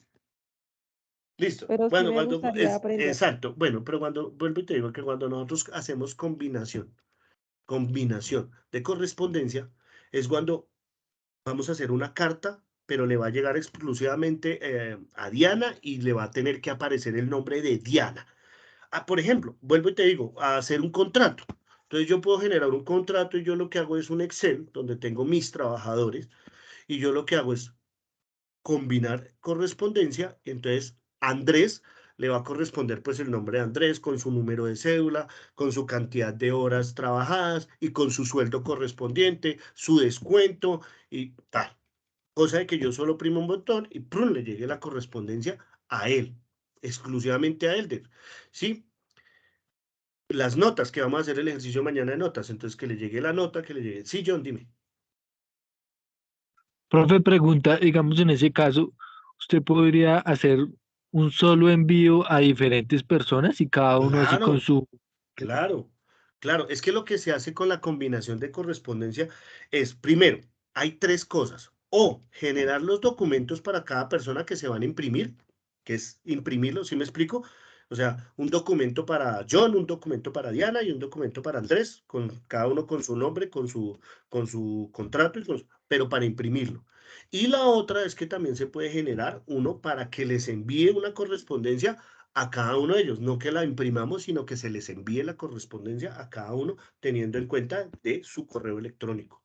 Listo. pero sí Bueno, me cuando gustaría es aprender. exacto. Bueno, pero cuando vuelvo y te digo que cuando nosotros hacemos combinación de correspondencia, es cuando vamos a hacer una carta, pero le va a llegar exclusivamente a Diana y le va a tener que aparecer el nombre de Diana. Ah, por ejemplo, vuelvo y te digo, a hacer un contrato. Entonces yo puedo generar un contrato y yo lo que hago es un Excel donde tengo mis trabajadores y yo lo que hago es combinar correspondencia. Entonces Andrés le va a corresponder pues el nombre de Andrés con su número de cédula, con su cantidad de horas trabajadas y con su sueldo correspondiente, su descuento y tal. Cosa de que yo solo primo un botón y ¡prum! Le llegue la correspondencia a él, exclusivamente a él. ¿Sí? Las notas, que vamos a hacer el ejercicio mañana de notas, entonces que le llegue la nota, que le llegue. Sí, John, dime. Profe, pregunta, digamos en ese caso, ¿usted podría hacer un solo envío a diferentes personas y cada uno así con Claro, su... claro, claro. Es que lo que se hace con la combinación de correspondencia es, primero, hay tres cosas. O generar los documentos para cada persona que se van a imprimir, que es imprimirlos, ¿sí me explico? O sea, un documento para John, un documento para Diana y un documento para Andrés, con cada uno con su nombre, con su contrato, pero para imprimirlo. Y la otra es que también se puede generar uno para que les envíe una correspondencia a cada uno de ellos, no que la imprimamos, sino que se les envíe la correspondencia a cada uno teniendo en cuenta de su correo electrónico.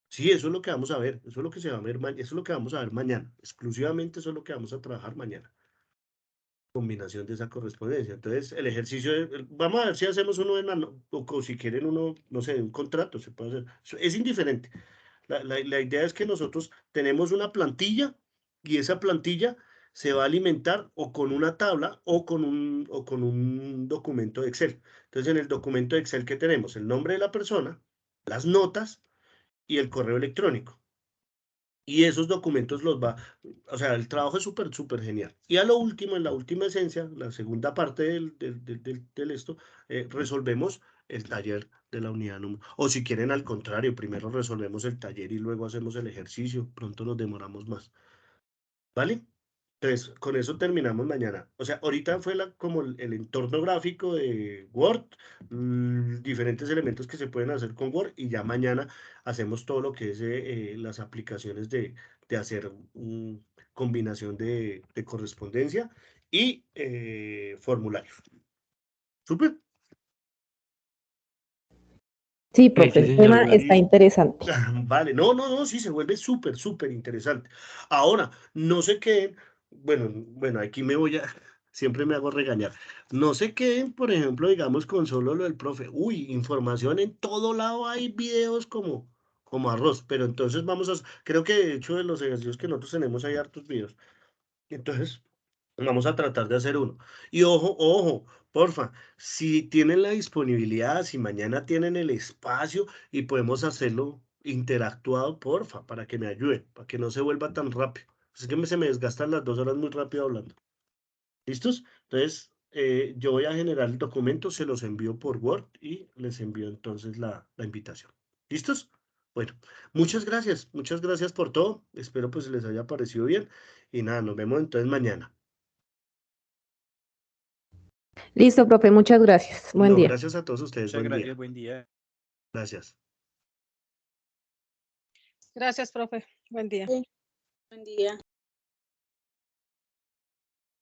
Sí, eso es lo que vamos a ver, eso es lo que se va a ver, eso es lo que vamos a ver mañana, exclusivamente eso es lo que vamos a trabajar mañana, combinación de esa correspondencia. Entonces, el ejercicio, vamos a ver si hacemos uno en o si quieren uno, no sé, un contrato, se puede hacer. Es indiferente. La idea es que nosotros tenemos una plantilla y esa plantilla se va a alimentar o con una tabla o con un documento de Excel. Entonces, en el documento de Excel que tenemos, el nombre de la persona, las notas y el correo electrónico. Y esos documentos o sea, el trabajo es súper, súper genial. Y a lo último, en la última esencia, la segunda parte del esto, resolvemos el taller de la unidad número. O si quieren, al contrario, primero resolvemos el taller y luego hacemos el ejercicio. Pronto nos demoramos más. ¿Vale? Entonces, con eso terminamos mañana. O sea, ahorita fue como el entorno gráfico de Word, diferentes elementos que se pueden hacer con Word y ya mañana hacemos todo lo que es las aplicaciones de hacer combinación de correspondencia y formulario. ¿Súper? Sí, Ok, profe, sí, el señor, tema está gracias. Listo. interesante. Vale, no, no, no, sí, se vuelve súper, súper interesante. Ahora, no sé qué, bueno, aquí me voy a, siempre me hago regañar. No sé qué, por ejemplo, digamos con solo lo del profe. Uy, información en todo lado, hay videos como arroz, pero entonces creo que de hecho de los ejercicios que nosotros tenemos hay hartos videos. Entonces, vamos a tratar de hacer uno. Y ojo, ojo, porfa, si tienen la disponibilidad, si mañana tienen el espacio y podemos hacerlo interactuado, porfa, para que me ayuden, para que no se vuelva tan rápido. Es que se me desgastan las 2 horas muy rápido hablando. ¿Listos? Entonces, yo voy a generar el documento, se los envío por Word y les envío entonces la invitación. ¿Listos? Bueno, muchas gracias por todo. Espero pues les haya parecido bien. Y nada, nos vemos entonces mañana. Listo, profe, muchas gracias. Buen No, día. gracias a todos ustedes. Muchas Buen gracias, día. buen día. Gracias. Gracias, profe. Buen día. Sí, buen día.